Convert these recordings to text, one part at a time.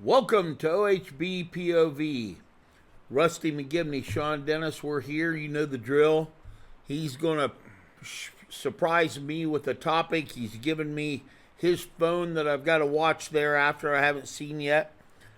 Welcome to OHBPOV. Rusty McGibney, Sean Dennis, we're here. You know the drill. He's going to surprise me with a topic. He's given me his phone that I've got to watch thereafter I haven't seen yet.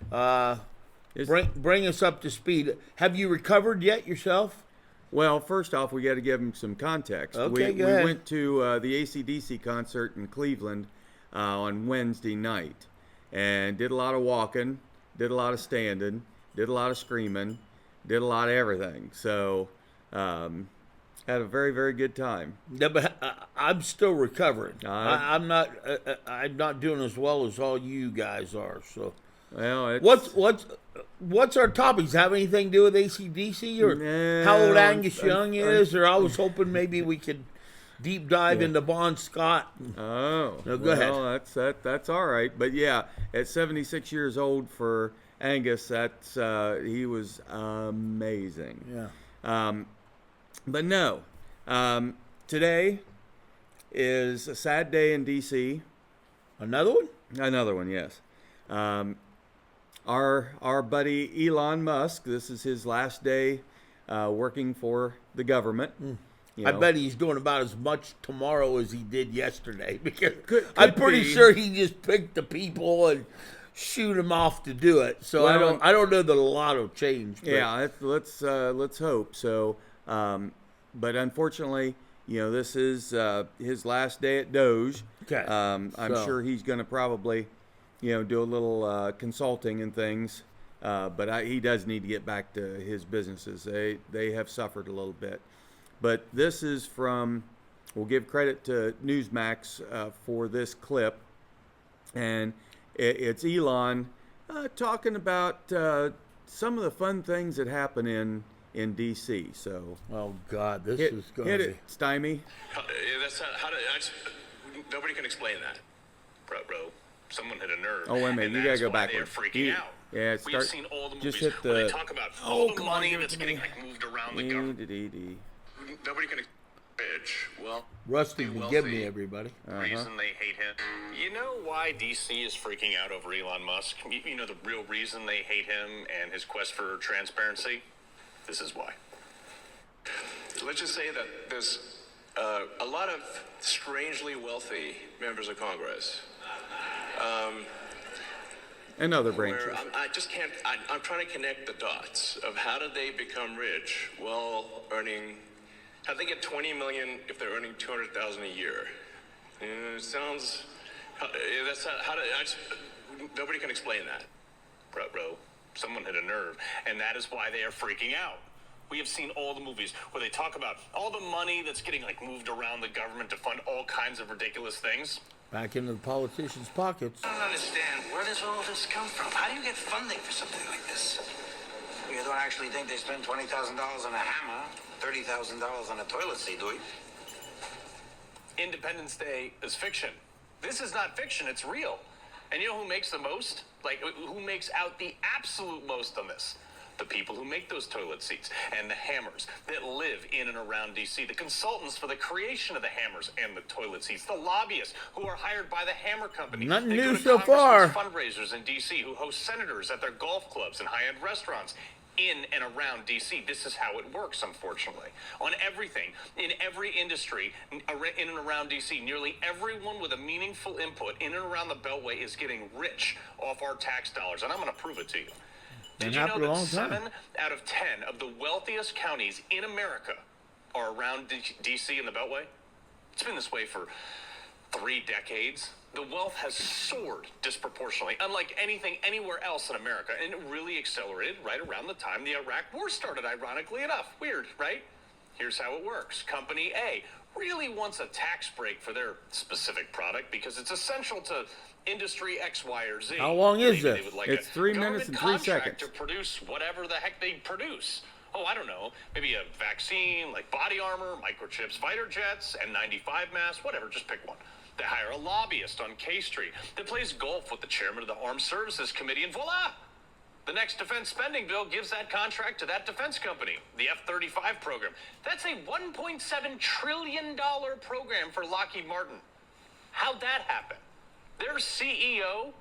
Bring us up to speed. Have you recovered yet yourself? Well, first off, we got to give him some context. Okay, we go ahead. went to the AC/DC concert in Cleveland on Wednesday night and did a lot of walking, did a lot of standing, did a lot of screaming, did a lot of everything. So, had a very, very good time. Yeah, but I'm still recovering. I'm not doing as well as all you guys are. So, Well, what's our topics? Have anything to do with AC/DC or No, how old Angus Young is? Or I was hoping maybe we could deep dive into Bon Scott. Oh, No, go ahead. That's all right. But yeah, at 76 years old for Angus, he was amazing. Yeah. But no, today is a sad day in DC. Another one? Another one, yes. Our buddy Elon Musk. This is his last day working for the government. I bet he's doing about as much tomorrow as he did yesterday because Could I'm pretty be. sure he just picked the people and shoot him off to do it. So Well, I don't know that a lot will change. But Yeah, let's hope so. But unfortunately, this is his last day at Doge. Okay. I'm So- sure he's going to probably, do a little consulting and things. But he does need to get back to his businesses. They have suffered a little bit. But this is from, we'll give credit to Newsmax for this clip. And it's Elon talking about some of the fun things that happen in D.C. So, Oh God, this hit is going it, to be. Stymie. That's how nobody can explain that, bro. Someone hit a nerve. Oh, wait a minute, and you gotta that's go why backwards. They're freaking out. Yeah, We've seen all the movies just hit where the. they talk about all the come on, money give it that's to getting me. moved around the government. Nobody can. Bitch. Well, Rusty the McGibney, wealthy everybody. reason they hate him. You know why DC is freaking out over Elon Musk? You know the real reason they hate him and his quest for transparency? This is why. Let's just say that there's a lot of strangely wealthy members of Congress. And other Where branches. I just can't. I'm trying to connect the dots of how did they become rich while earning. How did they get 20 million if they're earning 200,000 a year? It sounds. That's how. Nobody can explain that, bro. Someone hit a nerve, and that is why they are freaking out. We have seen all the movies where they talk about all the money that's getting moved around the government to fund all kinds of ridiculous things. Back into the politicians' pockets. I don't understand. Where does all this come from? How do you get funding for something like this? You don't actually think they spend $20,000 on a hammer, $30,000 on a toilet seat, do you? Independence Day is fiction. This is not fiction, it's real. And you know who makes the most? Who makes out the absolute most on this? The people who make those toilet seats and the hammers that live in and around D.C., the consultants for the creation of the hammers and the toilet seats, the lobbyists who are hired by the hammer company. Nothing They new go to so far. congressmen's fundraisers in D.C. who host senators at their golf clubs and high-end restaurants. In and around D.C. This is how it works, unfortunately. On everything, in every industry, in and around D.C., nearly everyone with a meaningful input in and around the Beltway is getting rich off our tax dollars, and I'm going to prove it to you. Did you know happened a that long time. 7 out of 10 of the wealthiest counties in America are around D.C. and the Beltway? It's been this way for 3 decades. The wealth has soared disproportionately, unlike anything anywhere else in America, and it really accelerated right around the time the Iraq War started, ironically enough. Weird, right? Here's how it works. Company A really wants a tax break for their specific product because it's essential to industry X, Y, or Z. How long is Maybe they this? would like It's a 3 minutes and 3 government contract seconds. to produce whatever the heck they produce. Oh, I don't know. Maybe a vaccine, like body armor, microchips, fighter jets, N95 masks, whatever. Just pick one. They hire a lobbyist on K Street that plays golf with the chairman of the Armed Services Committee, and voila! The next defense spending bill gives that contract to that defense company, the F-35 program. That's a $1.7 trillion program for Lockheed Martin. How'd that happen? Their CEO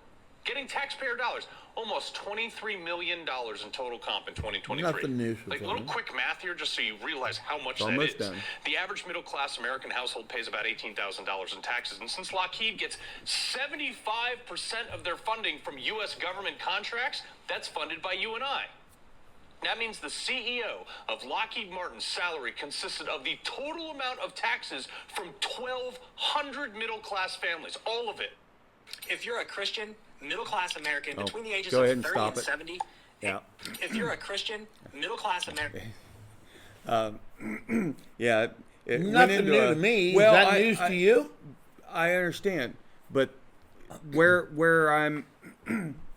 getting taxpayer dollars. Almost $23 million in total comp in 2023. Nothing new for Like, them. little quick math here, just so you realize how much that Almost is. done. The average middle-class American household pays about $18,000 in taxes, and since Lockheed gets 75% of their funding from U.S. government contracts, that's funded by you and I. That means the CEO of Lockheed Martin's salary consisted of the total amount of taxes from 1,200 middle-class families, all of it. If you're a Christian, middle-class American, between the ages go ahead of and 30 stop and it. 70, Yeah. if you're a Christian, middle-class American, Yeah. It went Nothing into new a- to me. Well, Is that news to you? I understand, but where I'm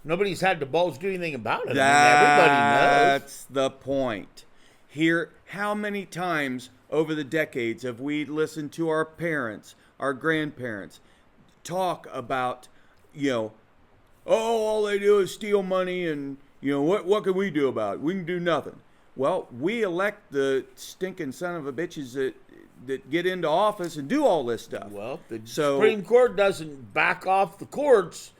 Nobody's had the balls to do anything about it. I mean, everybody knows. That's the point. Here, how many times over the decades have we listened to our parents, our grandparents, talk about, oh, all they do is steal money, and what can we do about it? We can do nothing. Well, we elect the stinking son of a bitches that get into office and do all this stuff. Well, if the So- Supreme Court doesn't back off the courts,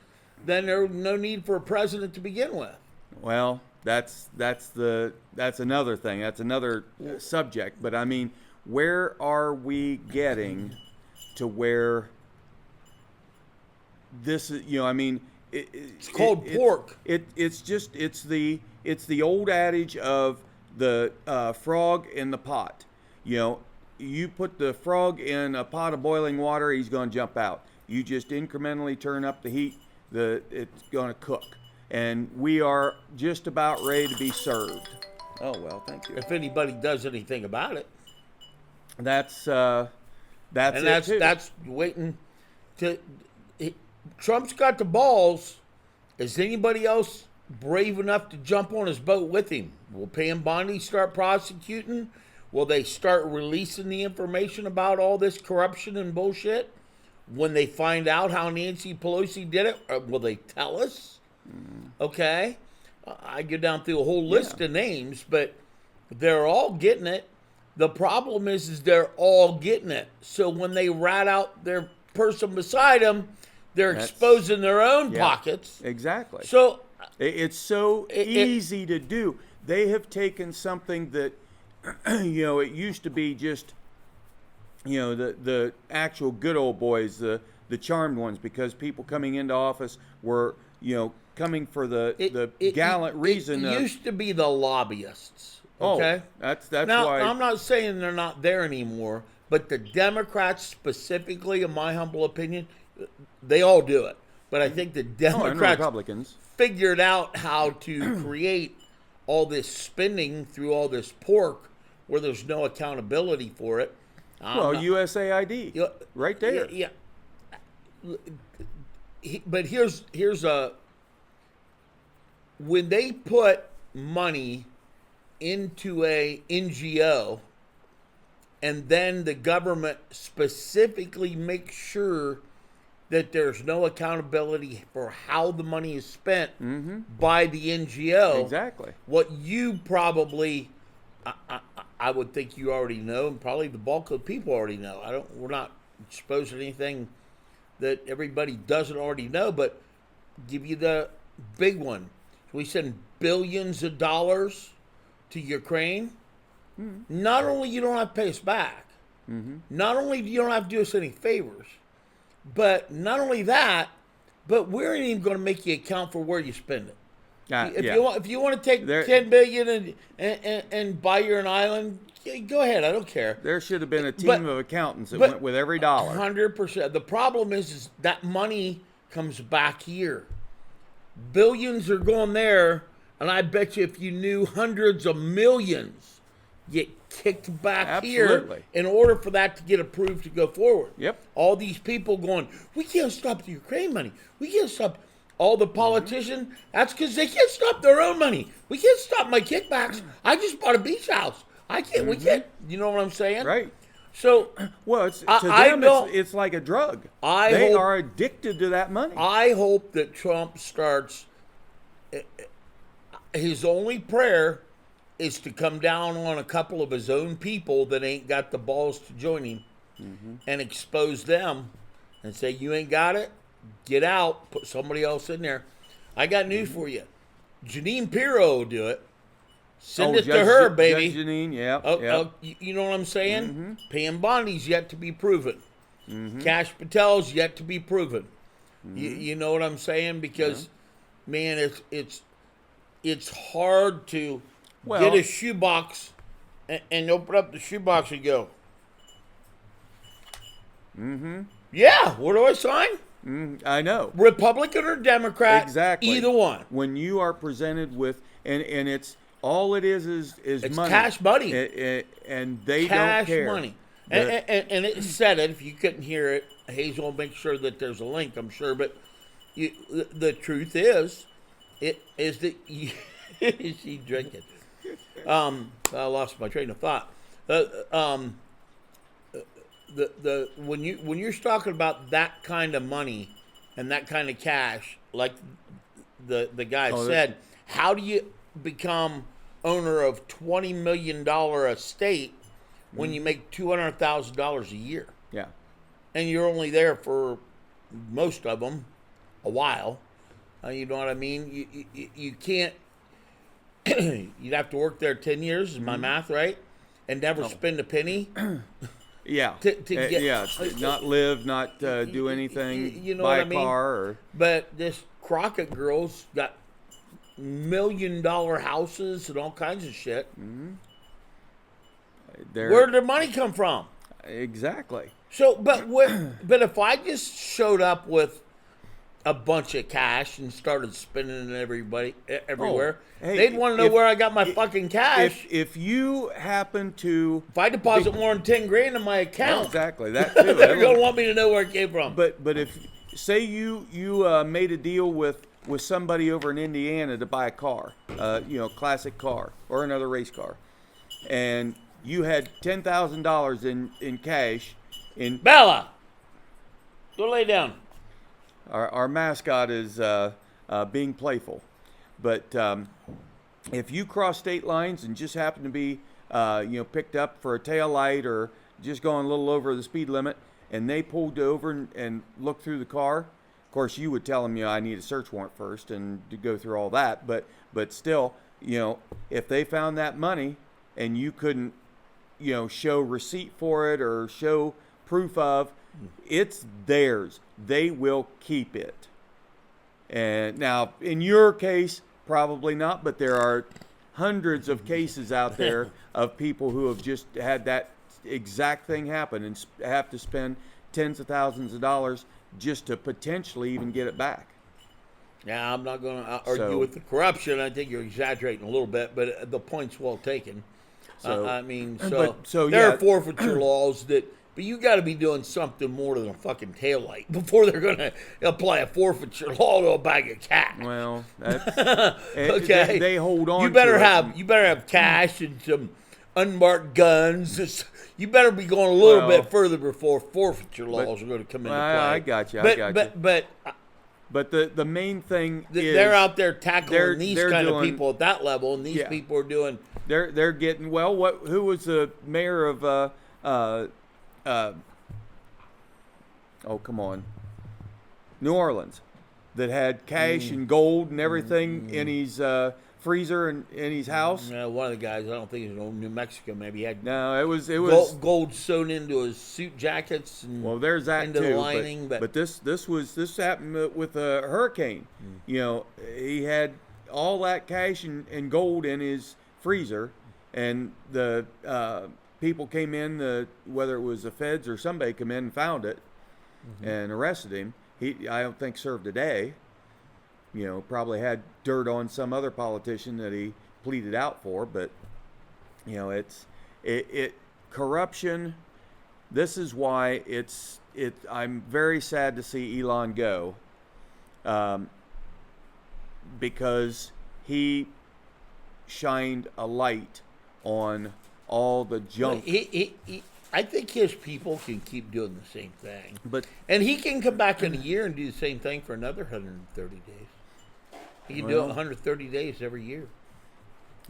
then there's no need for a president to begin with. Well, that's another thing. That's another subject. But I mean, where are we getting to where this is? I mean, It's called pork. It's the old adage of the frog in the pot. You put the frog in a pot of boiling water, he's going to jump out. You just incrementally turn up the heat, it's going to cook. And we are just about ready to be served. Oh, well, thank you. If anybody does anything about it. That's And it too. that's waiting to. Trump's got the balls. Is anybody else brave enough to jump on his boat with him? Will Pam Bondi start prosecuting? Will they start releasing the information about all this corruption and bullshit when they find out how Nancy Pelosi did it? Or will they tell us? Okay. I go down through a whole list of names, but they're all getting it. The problem is they're all getting it. So when they rat out their person beside them, they're exposing their own pockets. Exactly. So It's so easy to do. They have taken something that, it used to be just, the actual good old boys, the charmed ones, because people coming into office were, coming for the gallant reason. It used to be the lobbyists. Okay? That's Now, why. I'm not saying they're not there anymore, but the Democrats specifically, in my humble opinion, they all do it. But I think the and Democrats Republicans. figured out how to create all this spending through all this pork where there's no accountability for it. Well, USAID, Yeah, right there. Yeah. But here's a when they put money into a NGO and then the government specifically makes sure that there's no accountability for how the money is spent by the NGO. Exactly. What you probably, I would think you already know, and probably the bulk of people already know. We're not exposed to anything that everybody doesn't already know, but give you the big one. We send billions of dollars to Ukraine. Not only you don't have to pay us back, not only do you don't have to do us any favors, but not only that, but we ain't even going to make you account for where you spend it. If you want to take $10 billion and buy your an island, go ahead. I don't care. There should have been a team of accountants that went with every dollar. 100%. The problem is that money comes back here. Billions are going there, and I bet you if you knew hundreds of millions get kicked back here Absolutely. in order for that to get approved to go forward. Yep. All these people going, we can't stop the Ukraine money. We can't stop all the politicians. That's because they can't stop their own money. We can't stop my kickbacks. I just bought a beach house. I can't. We can't. You know what I'm saying? Right. So, Well, to I them, don't- it's like a drug. I they hope- are addicted to that money. I hope that Trump starts. His only prayer is to come down on a couple of his own people that ain't got the balls to join him and expose them and say, you ain't got it, get out, put somebody else in there. I got news for you. Janine Pirro will do it. Send it to Judge- her, baby. Judge Janine, yeah. You know what I'm saying? Pam Bondi's yet to be proven. Cash Patel's yet to be proven. You know what I'm saying? Because, man, it's hard to get a shoebox and open up the shoebox and go, yeah, what do I sign? I know. Republican or Democrat? Exactly. Either one. When you are presented with, and it's all it is It's money. cash money. And they Cash don't care. money. And it said it. If you couldn't hear it, Hazel will make sure that there's a link, I'm sure. But the truth is that she's drinking. I lost my train of thought. When you're talking about that kind of money and that kind of cash, like the guy said, how do you become owner of $20 million estate when you make $200,000 a year? Yeah. And you're only there for most of them a while. You know what I mean? You can't. You'd have to work there 10 years, is my math right? And never spend a penny. Yeah. To get, not live, not do anything. You know buy what I a mean? car. Or, But this Crockett girl's got $1 million houses and all kinds of shit. Where did their money come from? Exactly. So, but if I just showed up with a bunch of cash and started spending it everywhere, hey, they'd want to know where I got my fucking cash. If you happen to, If I deposit more than 10 grand in my account, exactly that too. they're gonna want me to know where it came from. But if say you made a deal with somebody over in Indiana to buy a car, classic car or another race car, and you had $10,000 in cash. In Bella, go lay down. our mascot is being playful, but if you cross state lines and just happen to be picked up for a tail light or just going a little over the speed limit, and they pulled over and looked through the car, of course you would tell them, I need a search warrant first and to go through all that, but still, if they found that money and you couldn't show receipt for it or show proof of, it's theirs. They will keep it. And now, in your case, probably not, but there are hundreds of cases out there of people who have just had that exact thing happen and have to spend tens of thousands of dollars just to potentially even get it back. Yeah, I'm not going to argue with the corruption. I think you're exaggerating a little bit, but the point's well taken. So, there are forfeiture laws but you got to be doing something more than a fucking taillight before they're going to apply a forfeiture law to a bag of cash. Well, that's, okay. They hold on. You better to you better have cash and some unmarked guns. You better be going a little bit further before forfeiture laws are going to come into play. I got you. But the main thing is they're out there tackling these kind of people at that level, and these people are doing. They're getting who was the mayor of New Orleans, that had cash and gold and everything in his freezer and in his house. One of the guys, I don't think it was in New Mexico. Maybe he had it was gold sewn into his suit jackets. And there's that into too. The lining, but this happened with a hurricane. He had all that cash and gold in his freezer, and the people came in, whether it was the feds or somebody come in and found it and arrested him. I don't think served a day. Probably had dirt on some other politician that he pleaded out for, but it's corruption. This is why I'm very sad to see Elon go, because he shined a light on all the junk. I think his people can keep doing the same thing, and he can come back in a year and do the same thing for another 130 days. He can do it 130 days every year.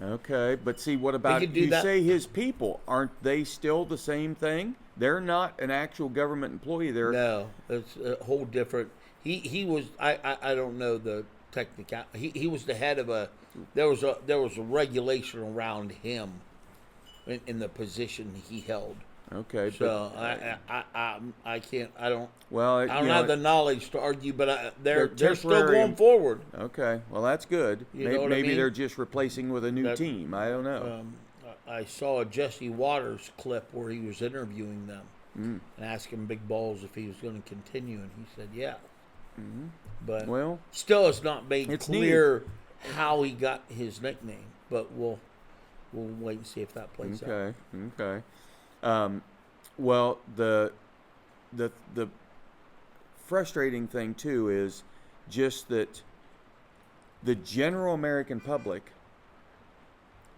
Okay, but see, what about say his people? Aren't they still the same thing? They're not an actual government employee. No, it's a whole different. He was. I don't know technical. He was the head of a. There was a regulation around him in the position he held. Okay. So I can't. I don't. Well, I don't have the knowledge to argue, but they're still temporary. going forward. Okay. Well, that's good. You know what I Maybe mean? they're just replacing with a new team. I don't know. I saw a Jesse Waters clip where he was interviewing them and asking Big Balls if he was going to continue, and he said, "Yeah." Mm-hmm. But still, it's not made clear how he got his nickname. But we'll wait and see if that plays out. Okay. Well, the frustrating thing too is just that the general American public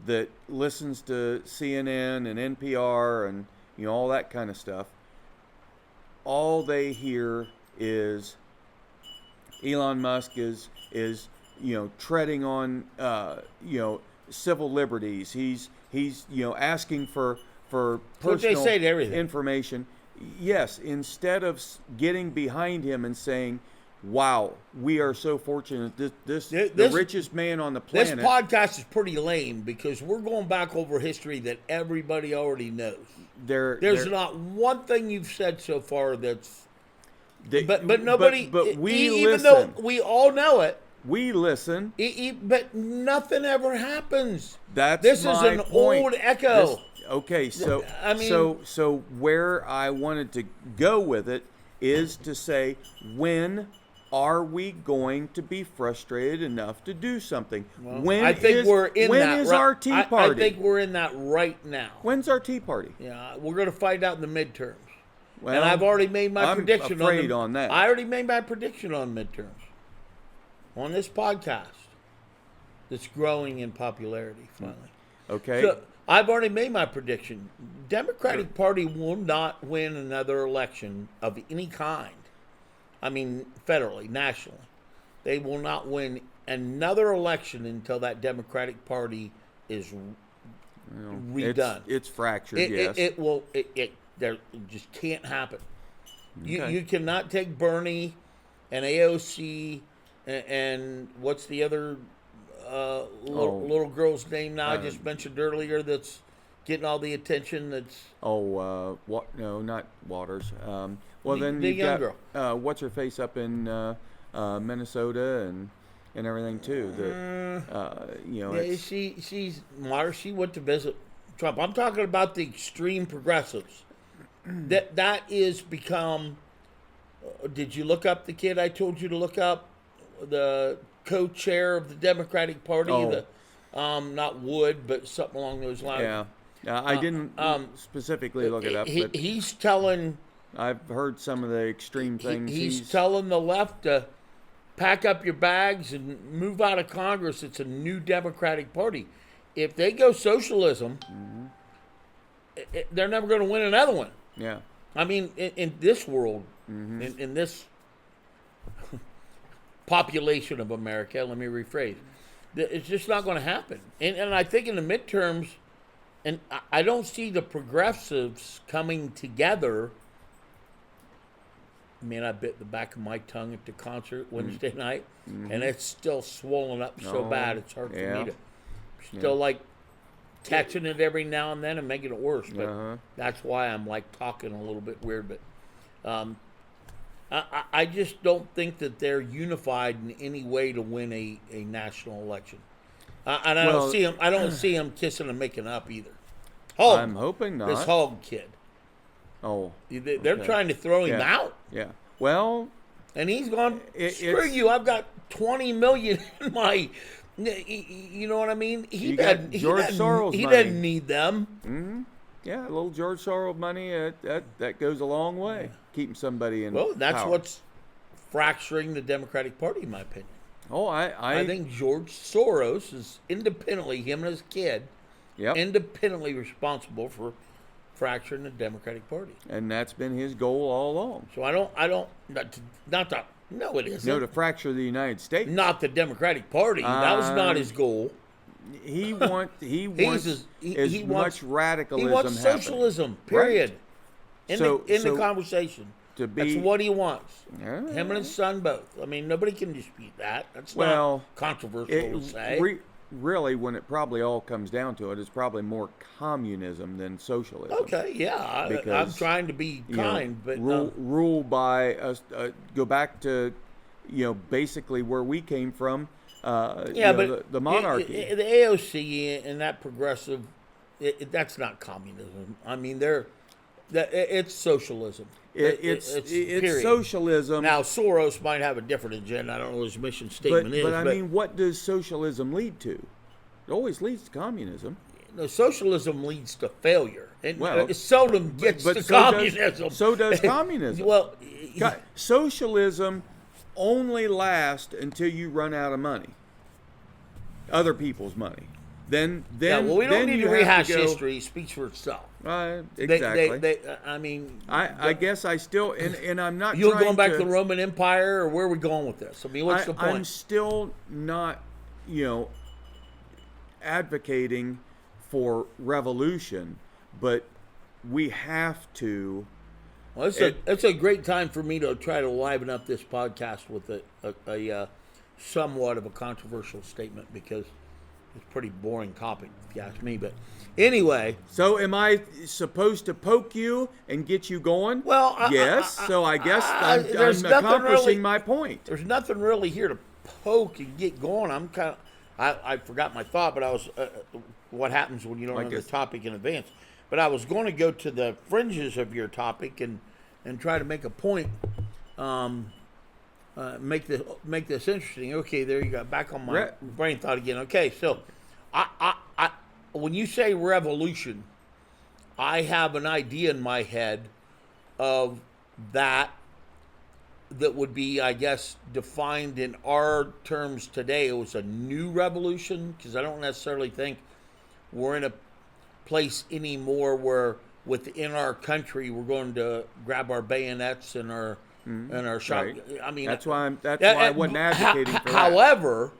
that listens to CNN and NPR and all that kind of stuff, all they hear is Elon Musk is treading on civil liberties. He's asking for personal they say to everything. information. Yes, instead of getting behind him and saying, "Wow, we are so fortunate. The richest man on the planet." This podcast is pretty lame because we're going back over history that everybody already knows. There's not one thing you've said so far that's. But nobody. But we even listen. though we all know it. We listen. But nothing ever happens. This is an old echo. Okay, so I mean, so where I wanted to go with it is to say, when are we going to be frustrated enough to do something? When I think we're in when that. Is our Tea Party? I think we're in that right now. When's our Tea Party? Yeah, we're going to find out in the midterms. Well, and I've already made my prediction. I'm afraid on that. I already made my prediction on midterms. On this podcast, that's growing in popularity finally. Okay. So I've already made my prediction. Democratic Party will not win another election of any kind. I mean, federally, nationally. They will not win another election until that Democratic Party is redone. It's fractured, yes. It will. It just can't happen. Okay. You cannot take Bernie and AOC and what's the other little girl's name now I just mentioned earlier that's getting all the attention that's... No, not Waters. Well, then the you've young got, girl. what's her face up in Minnesota and everything too. She's Mars. She went to visit Trump. I'm talking about the extreme progressives. that is become... did you look up the kid I told you to look up? The co-chair of the Democratic Party, not Wood, but something along those lines. Yeah, I didn't specifically look it up. But he's telling. I've heard some of the extreme things. He's telling the left to pack up your bags and move out of Congress. It's a new Democratic Party. If they go socialism, they're never going to win another one. Yeah. I mean, in this world, in this population of America, let me rephrase, it's just not going to happen. And I think in the midterms, and I don't see the progressives coming together. I mean, I bit the back of my tongue at the concert Wednesday night, and it's still swollen up so bad it's hard for me to still like catching it every now and then and making it worse. But that's why I'm like talking a little bit weird. But I just don't think that they're unified in any way to win a national election. And I don't see them. I don't see them kissing and making up either. Hogg, I'm hoping not. This Hogg kid. Oh, they're trying to throw him out. Yeah. Well, and he's gone. Screw you! I've got $20 million in my. You know what I mean? He doesn't need them. Mm-hmm. Yeah, a little George Soros money that goes a long way, keeping somebody in. Well, that's power. what's fracturing the Democratic Party, in my opinion. Oh, I think George Soros is independently, him and his kid, independently responsible for fracturing the Democratic Party. And that's been his goal all along. So I don't no, it isn't. No, to fracture the United States. Not the Democratic Party. That was not his goal. He wants much radicalism. He wants socialism. Period. Right. In the conversation. to be. That's what he wants. Yeah. Him and his son both. I mean, nobody can dispute that. That's Well, not controversial to say. Really, when it probably all comes down to it, it's probably more communism than socialism. Okay, yeah, I'm Because, trying to be kind, but rule by us. Go back to, basically where we came from. The monarchy. The AOC and that progressive, that's not communism. I mean, it's socialism. It's period. socialism. Now, Soros might have a different agenda. I don't know what his mission statement is. But I mean, what does socialism lead to? It always leads to communism. No, socialism leads to failure. It Well, seldom gets to communism. So does communism. Well, Socialism only lasts until you run out of money, other people's money. Then we don't need to rehash history. It speaks for itself. Exactly. I mean, I guess I still and I'm not. You're going back to the Roman Empire, or where are we going with this? I mean, what's the point? I'm still not, advocating for revolution, but we have to. Well, it's a great time for me to try to liven up this podcast with a somewhat of a controversial statement, because it's a pretty boring topic, if you ask me. But anyway. So am I supposed to poke you and get you going? Well, yes. So I guess I'm accomplishing really, my point. There's nothing really here to poke and get going. I'm kind of. I forgot my thought, but I was. What happens when you don't know the topic in advance? But I was going to go to the fringes of your topic and try to make a point. Make this interesting. Okay, there you go. Back on my brain thought again. Okay, so I when you say revolution, I have an idea in my head of that would be, I guess, defined in our terms today. It was a new revolution, because I don't necessarily think we're in a place anymore where within our country we're going to grab our bayonets and our shot. Right. I mean, that's why I wasn't advocating for that. However,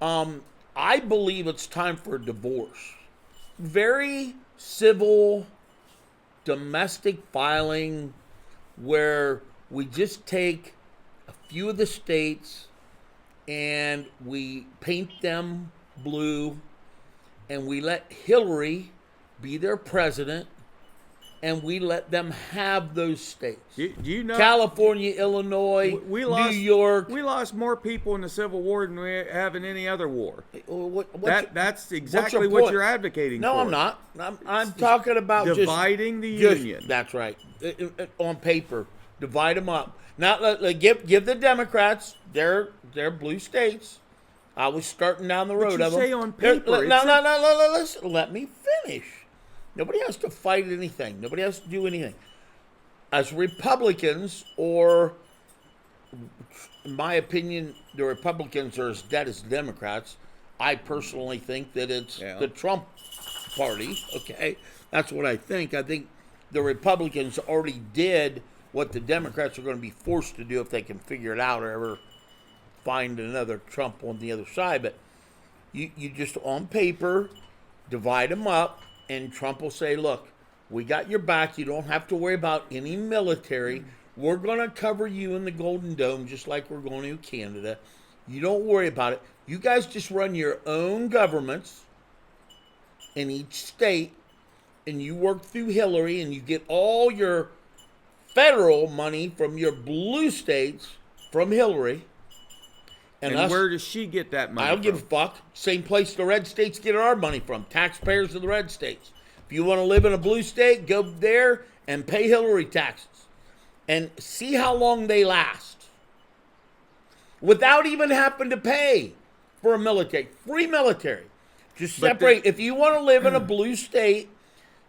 I believe it's time for a divorce. Very civil, domestic filing, where we just take a few of the states and we paint them blue, and we let Hillary be their president, and we let them have those states. Do you know California, Illinois, New York. We lost more people in the Civil War than we have in any other war. That's exactly what you're advocating for. No, I'm not. I'm talking about dividing the union. That's right. On paper, divide them up. Now, give the Democrats their blue states. I was starting down the road But of you them. say on paper. No. Listen, let me finish. Nobody has to fight anything. Nobody has to do anything. As Republicans, or in my opinion, the Republicans are as dead as Democrats. I personally think that it's the Trump party. Okay, that's what I think. I think the Republicans already did what the Democrats are going to be forced to do if they can figure it out or ever find another Trump on the other side. But you just, on paper, divide them up, and Trump will say, look, we got your back. You don't have to worry about any military. We're going to cover you in the Golden Dome just like we're going to Canada. You don't worry about it. You guys just run your own governments in each state, and you work through Hillary, and you get all your federal money from your blue states from Hillary. And where does she get that money I don't give a fuck. Same place the red states get our money from. Taxpayers of the red states. If you want to live in a blue state, go there and pay Hillary taxes. And see how long they last. Without even having to pay for a military. Free military. Just separate. If you want to live in a blue state,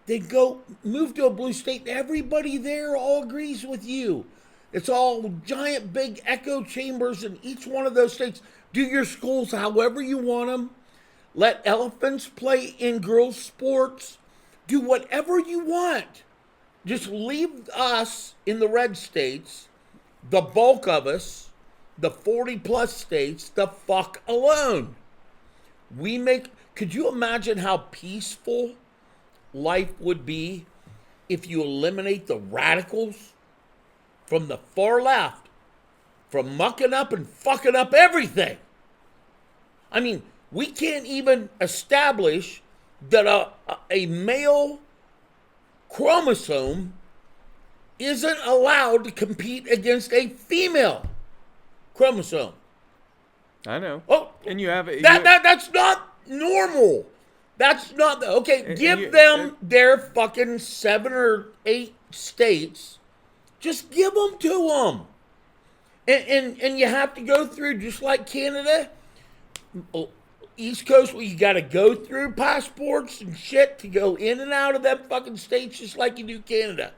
then go move to a blue state. Everybody there all agrees with you. It's all giant big echo chambers in each one of those states. Do your schools however you want them. Let elephants play in girls' sports. Do whatever you want. Just leave us in the red states, the bulk of us, the 40-plus states, the fuck alone. Could you imagine how peaceful life would be if you eliminate the radicals? from the far left from mucking up and fucking up everything. I mean, we can't even establish that a male chromosome isn't allowed to compete against a female chromosome. I know. Oh, and you have it. That's not normal. That's not okay. Give them their fucking 7 or 8 states. Just give them to them, and you have to go through just like Canada, East Coast, where you got to go through passports and shit to go in and out of them fucking states, just like you do Canada.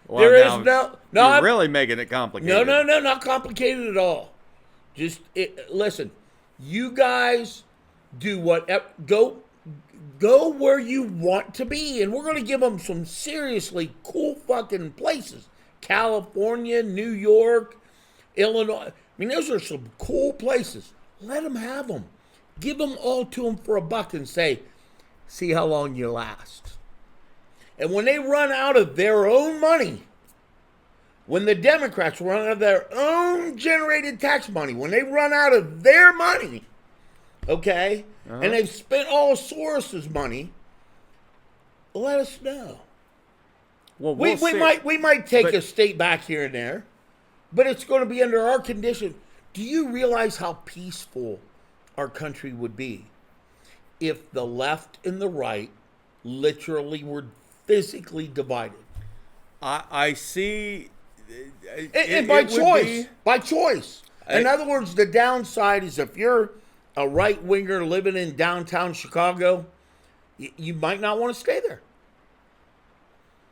Well, there now, is no. You're really making it complicated. No, not complicated at all. Just listen. You guys do whatever. Go where you want to be, and we're going to give them some seriously cool fucking places. California, New York, Illinois. I mean, those are some cool places. Let them have them. Give them all to them for $1 and say, see how long you last. And when they run out of their own money, when the Democrats run out of their own generated tax money, when they run out of their money, okay, and they've spent all of Soros's money, let us know. Well, we might take a state back here and there, but it's going to be under our condition. Do you realize how peaceful our country would be if the left and the right literally were physically divided? I see. And by choice. By choice. In other words, the downside is if you're a right-winger living in downtown Chicago, you might not want to stay there.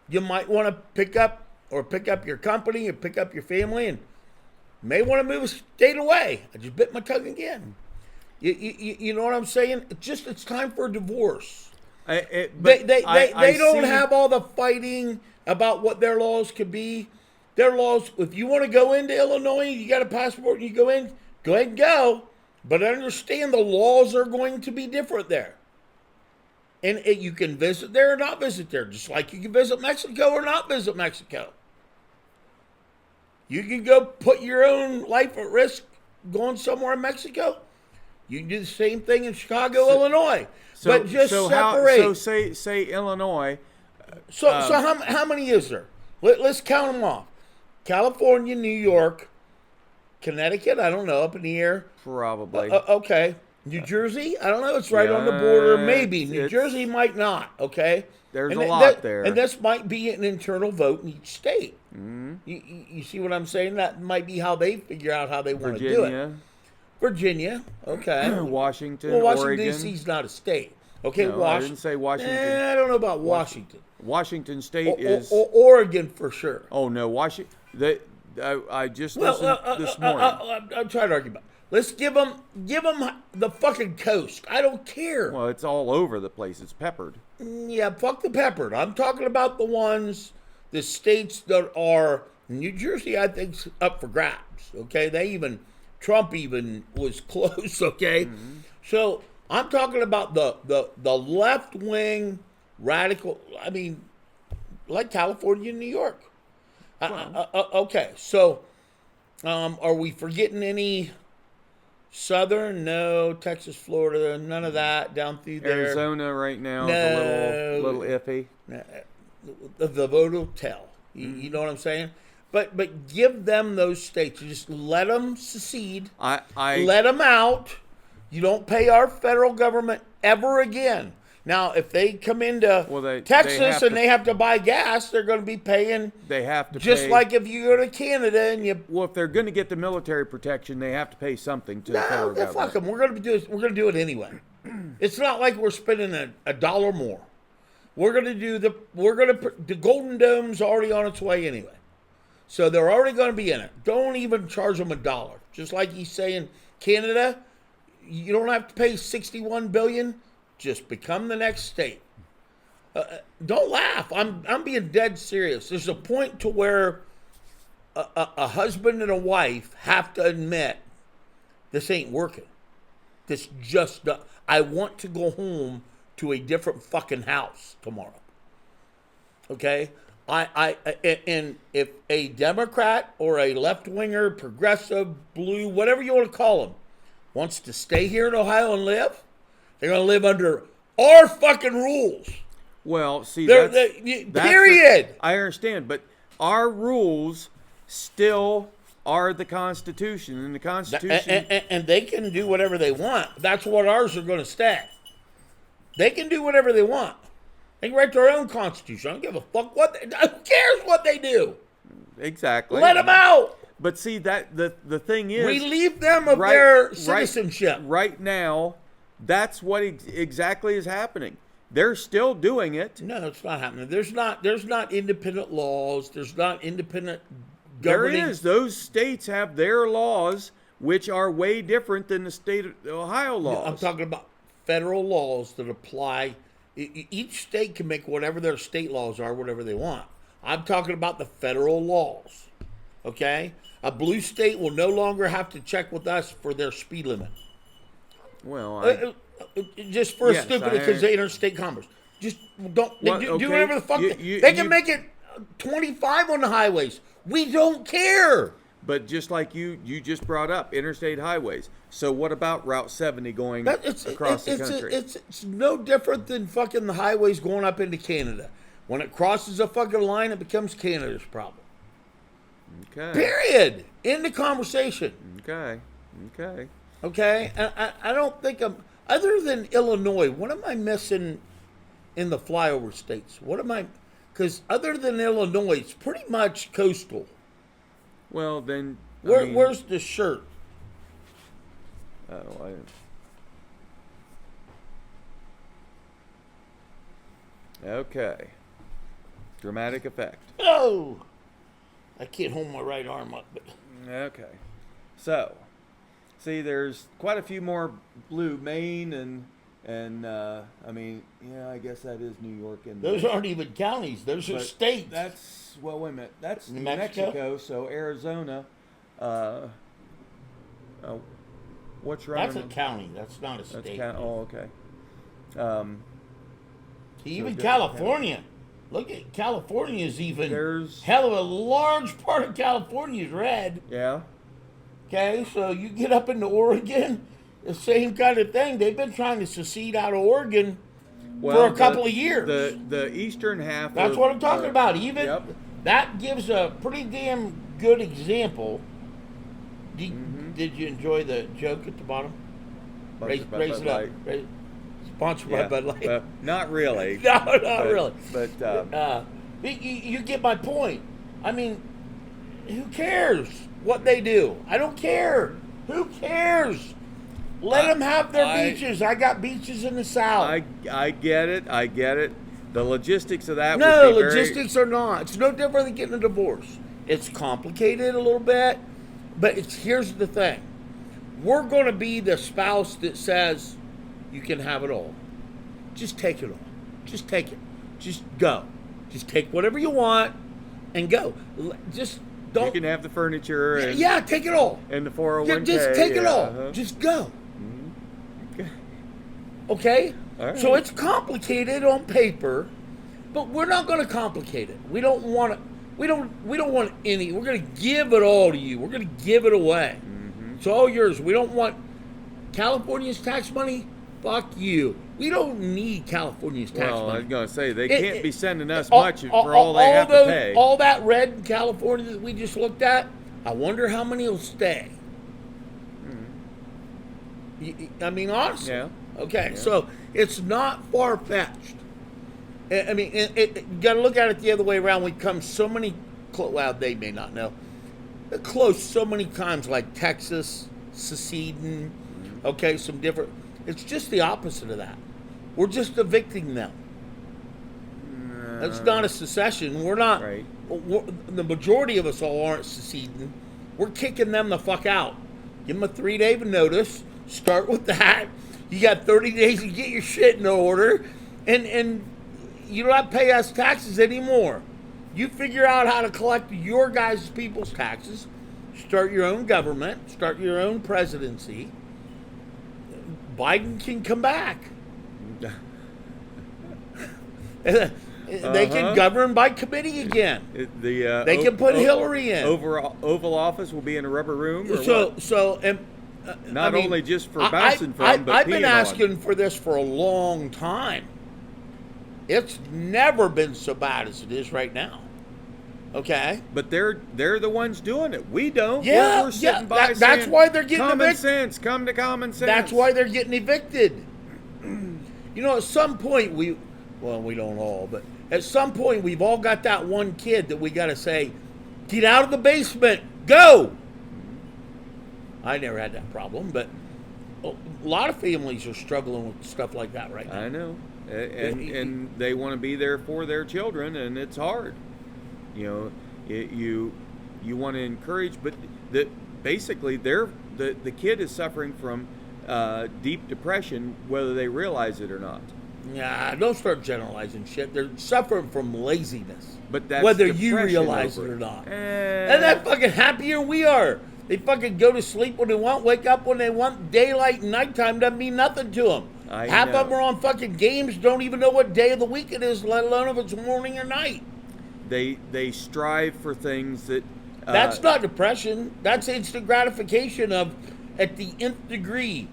You might want to pick up your company or pick up your family and may want to move a state away. I just bit my tongue again. You know what I'm saying? It's time for a divorce. They don't have all the fighting about what their laws could be. Their laws, if you want to go into Illinois, you got a passport and you go in, go ahead and go. But understand the laws are going to be different there. And you can visit there or not visit there, just like you can visit Mexico or not visit Mexico. You can go put your own life at risk going somewhere in Mexico. You can do the same thing in Chicago, Illinois. But just separate. Say Illinois. So how many is there? Let's count them off. California, New York, Connecticut, I don't know, up in the air. Probably. Okay. New Jersey, I don't know, it's right on the border. Maybe. New Jersey might not, okay? There's a lot there. And this might be an internal vote in each state. Mm-hmm. You see what I'm saying? That might be how they figure out how they want to do it. Virginia, okay. Washington, well, Washington, Oregon. D.C. is not a state. Okay, no, I didn't say Washington. I don't know about Washington. Washington State is... Oregon for sure. Oh, no, Washington... I just listened this morning. I'm trying to argue about it. Let's give them the fucking coast. I don't care. Well, it's all over the place. It's peppered. Yeah, fuck the peppered. I'm talking about the states that are... New Jersey, I think, is up for grabs, okay? Trump even was close, okay? Mm-hmm. So I'm talking about the left-wing radical, I mean, like California and New York. Okay, so are we forgetting any southern? No. Texas, Florida, none of that down through there. Arizona right now is a little iffy. The vote will tell. You know what I'm saying? But give them those states. You just let them secede. Let them out. You don't pay our federal government ever again. Now, if they come into Texas and they have to buy gas, they're going to be paying. They have to just pay, like if you go to Canada and you. Well, if they're going to get the military protection, they have to pay something to the federal government. Fuck them. We're going to do it anyway. It's not like we're spending a dollar more. We're going to do the Golden Dome's already on its way anyway. So they're already going to be in it. Don't even charge them $1. Just like he's saying, Canada, you don't have to pay $61 billion. Just become the next state. Don't laugh. I'm being dead serious. There's a point to where a husband and a wife have to admit this ain't working. This just I want to go home to a different fucking house tomorrow. Okay? And if a Democrat or a left-winger, progressive, blue, whatever you want to call them, wants to stay here in Ohio and live, they're going to live under our fucking rules. Well, see, period. I understand, but our rules still are the Constitution, and the Constitution. And they can do whatever they want. That's what ours are going to stay. They can do whatever they want. They can write their own Constitution. I don't give a fuck what they do. Who cares what they do? Exactly. Let them out. But see, that the thing is, relieve them of their citizenship. Right now, that's what exactly is happening. They're still doing it. No, it's not happening. There's not independent laws. There's not independent governing. There is. Those states have their laws, which are way different than the state of Ohio laws. I'm talking about federal laws that apply. Each state can make whatever their state laws are, whatever they want. I'm talking about the federal laws. Okay? A blue state will no longer have to check with us for their speed limit. Well, just for stupidity because they interstate commerce. Just don't do whatever the fuck they can make it 25 on the highways. We don't care. But just like you just brought up interstate highways. So what about Route 70 going across the country? It's no different than fucking the highways going up into Canada. When it crosses a fucking line, it becomes Canada's problem. Okay. Period. End of conversation. Okay. Okay? I don't think other than Illinois, what am I missing in the flyover states? Because other than Illinois, it's pretty much coastal. Well, then... Where's the shirt? Okay. Dramatic effect. Oh! I can't hold my right arm up. But... Okay. So, see, there's quite a few more blue. Maine and I guess that is New York. And those aren't even counties. Those are states. Wait a minute. That's New Mexico. So Arizona. What's right? That's a county. That's not a state. Okay. Even California. Look at California is even. There's hell of a large part of California is red. Yeah. Okay, so you get up into Oregon, the same kind of thing. They've been trying to secede out of Oregon for a couple of years. The eastern half. That's what I'm talking about. Even that gives a pretty damn good example. Did you enjoy the joke at the bottom? Raise it up. Sponsored by Bud Light. Not really. No, not really. But you get my point. I mean, who cares what they do? I don't care. Who cares? Let them have their beaches. I got beaches in the South. I get it. The logistics of that. No, would be logistics are not. It's no different than getting a divorce. It's complicated a little bit, but here's the thing. We're going to be the spouse that says you can have it all. Just take it all. Just take it. Just go. Just take whatever you want and go. Just don't. You can have the furniture. And, take it all. And the 401k. Just take it all. Just go. Okay? All right. So it's complicated on paper, but we're not going to complicate it. We don't want it. We don't want any. We're going to give it all to you. We're going to give it away. It's all yours. We don't want California's tax money. Fuck you. We don't need California's tax money. I was going to say, they can't be sending us much for all they have to pay. All that red in California that we just looked at, I wonder how many will stay. I mean, honestly. Yeah. Okay, so it's not far-fetched. I mean, you got to look at it the other way around. We come so many, well, they may not know, close so many times, like Texas, seceding, okay, some different. It's just the opposite of that. We're just evicting them. That's not a secession. We're not. Right. The majority of us all aren't seceding. We're kicking them the fuck out. Give them a 3-day notice. Start with that. You got 30 days to get your shit in order, and you don't have to pay us taxes anymore. You figure out how to collect your guys' people's taxes. Start your own government. Start your own presidency. Biden can come back. They can govern by committee again. They can put Hillary in. Oval Office will be in a rubber room. Or Not only just for bouncing from, but I've been peeing asking for this for a long time. It's never been so bad as it is right now. Okay, but they're the ones doing it. We don't. Yeah, we're sitting by that's saying, why they're getting common evicted. sense. Come to common sense. That's why they're getting evicted. You know, at some point we don't all, but at some point we've all got that one kid that we got to say, get out of the basement, go. I never had that problem, but a lot of families are struggling with stuff like that right now. I know, and they want to be there for their children, and it's hard. You know, you want to encourage, but basically the kid is suffering from deep depression, whether they realize it or not. Yeah, don't start generalizing shit. They're suffering from laziness. But that's whether you realize it or not. And that fucking happier we are. They fucking go to sleep when they want, wake up when they want. Daylight and nighttime doesn't mean nothing to them. Half of them are on fucking games, don't even know what day of the week it is, let alone if it's morning or night. They strive for things that... that's not depression. That's instant gratification of, at the nth degree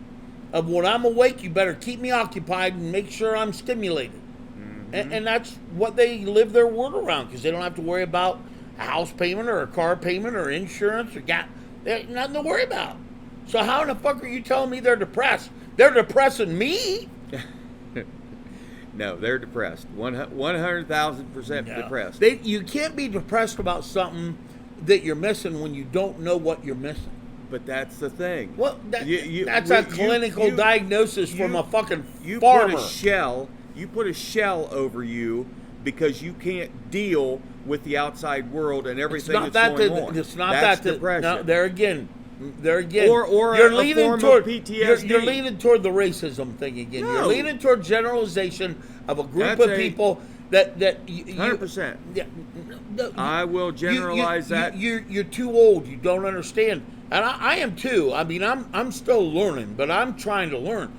of when I'm awake, you better keep me occupied and make sure I'm stimulated. Mm-hmm. And that's what they live their world around, because they don't have to worry about a house payment or a car payment or insurance or gas. There's nothing to worry about. So how in the fuck are you telling me they're depressed? They're depressing me. No, they're depressed. 100,000% depressed. You can't be depressed about something that you're missing when you don't know what you're missing. But that's the thing. Well, that's a clinical diagnosis from a fucking farmer. You put a shell over you because you can't deal with the outside world and everything that's going on. It's not that's that. depression. No, there again. Or you're leaning form toward of PTSD. You're leaning toward the racism thing again. No. You're leaning toward generalization of a group of people that 100%. I will generalize that. You're too old. You don't understand, and I am too. I mean, I'm still learning, but I'm trying to learn.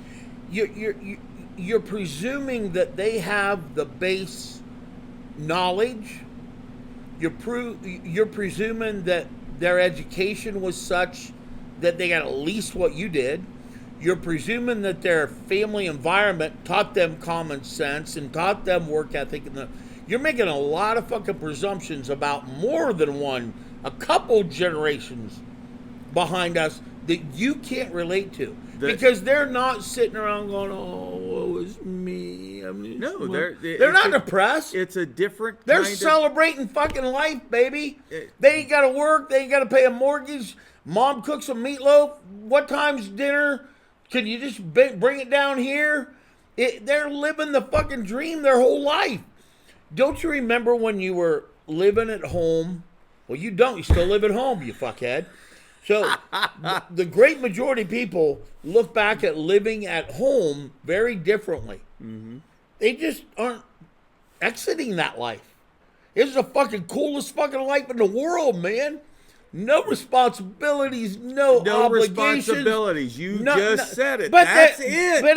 You're presuming that they have the base knowledge. You're presuming that their education was such that they got at least what you did. You're presuming that their family environment taught them common sense and taught them work ethic. You're making a lot of fucking presumptions about more than a couple generations behind us that you can't relate to. Because they're not sitting around going, oh, woe is me. I mean, no, they're not depressed. It's a different They're celebrating fucking life, baby. They ain't got to work. They ain't got to pay a mortgage. Mom cooks some meatloaf. What time's dinner? Can you just bring it down here? They're living the fucking dream their whole life. Don't you remember when you were living at home? Well, you don't. You still live at home, you fuckhead. So the great majority of people look back at living at home very differently. Mm-hmm. They just aren't exiting that life. It's the fucking coolest fucking life in the world, man. No responsibilities, no obligations. No responsibilities. You just said it. But that's it. But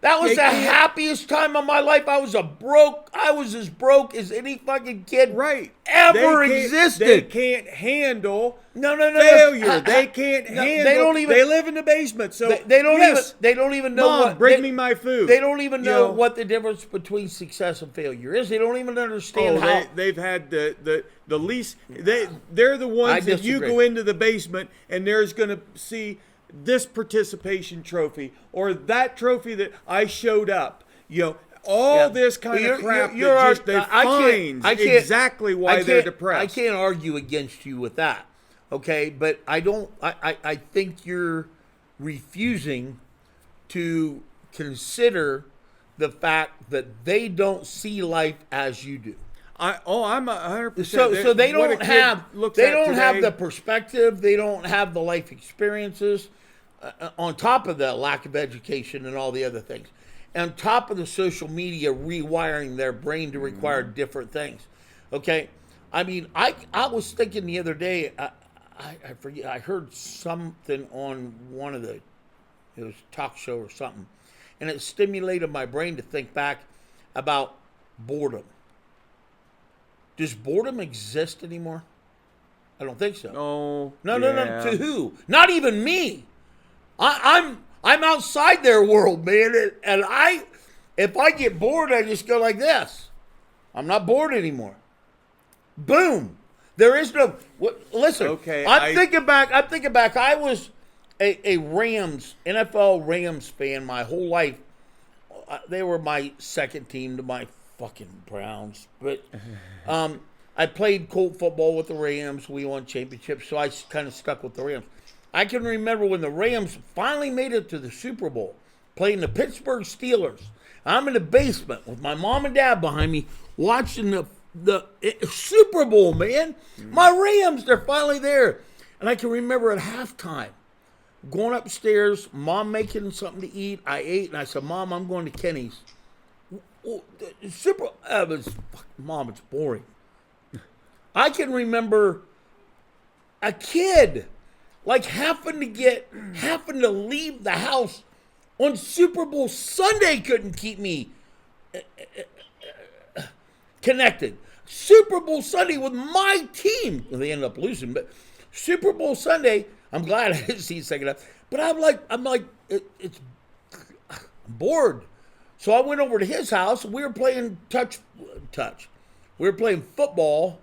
that was the happiest time of my life. I was as broke as any fucking kid ever existed. They can't handle no failure. They can't handle. They live in the basement, so they don't even know. Mom, bring me my food. They don't even know what the difference between success and failure is. They don't even understand how they've had the least. They're the ones that you go into the basement and there's going to see this participation trophy or that trophy that I showed up. All this kind of crap that just defines exactly why they're depressed. I can't argue against you with that, okay? But I think you're refusing to consider the fact that they don't see life as you do. I'm 100%. So they don't have the perspective. They don't have the life experiences. On top of the lack of education and all the other things. On top of the social media rewiring their brain to require different things. Okay? I mean, I was thinking the other day, I forget, I heard something on it was a talk show or something, and it stimulated my brain to think back about boredom. Does boredom exist anymore? I don't think so. Oh, No. yeah. To who? Not even me. I'm outside their world, man. And if I get bored, I just go like this. I'm not bored anymore. Boom. There is no. Listen. Okay, I'm thinking back. I was a Rams, NFL Rams fan my whole life. They were my second team to my fucking Browns. But I played Colt football with the Rams. We won championships, so I kind of stuck with the Rams. I can remember when the Rams finally made it to the Super Bowl, playing the Pittsburgh Steelers. I'm in the basement with my mom and dad behind me watching the Super Bowl, man. My Rams, they're finally there. And I can remember at halftime going upstairs, mom making something to eat. I ate, and I said, Mom, I'm going to Kenny's. Mom, it's boring. I can remember a kid like having to leave the house on Super Bowl Sunday couldn't keep me connected. Super Bowl Sunday with my team. Well, they ended up losing, but Super Bowl Sunday, I'm glad I didn't see the second half. But I'm bored. So I went over to his house. We were playing touch. We were playing football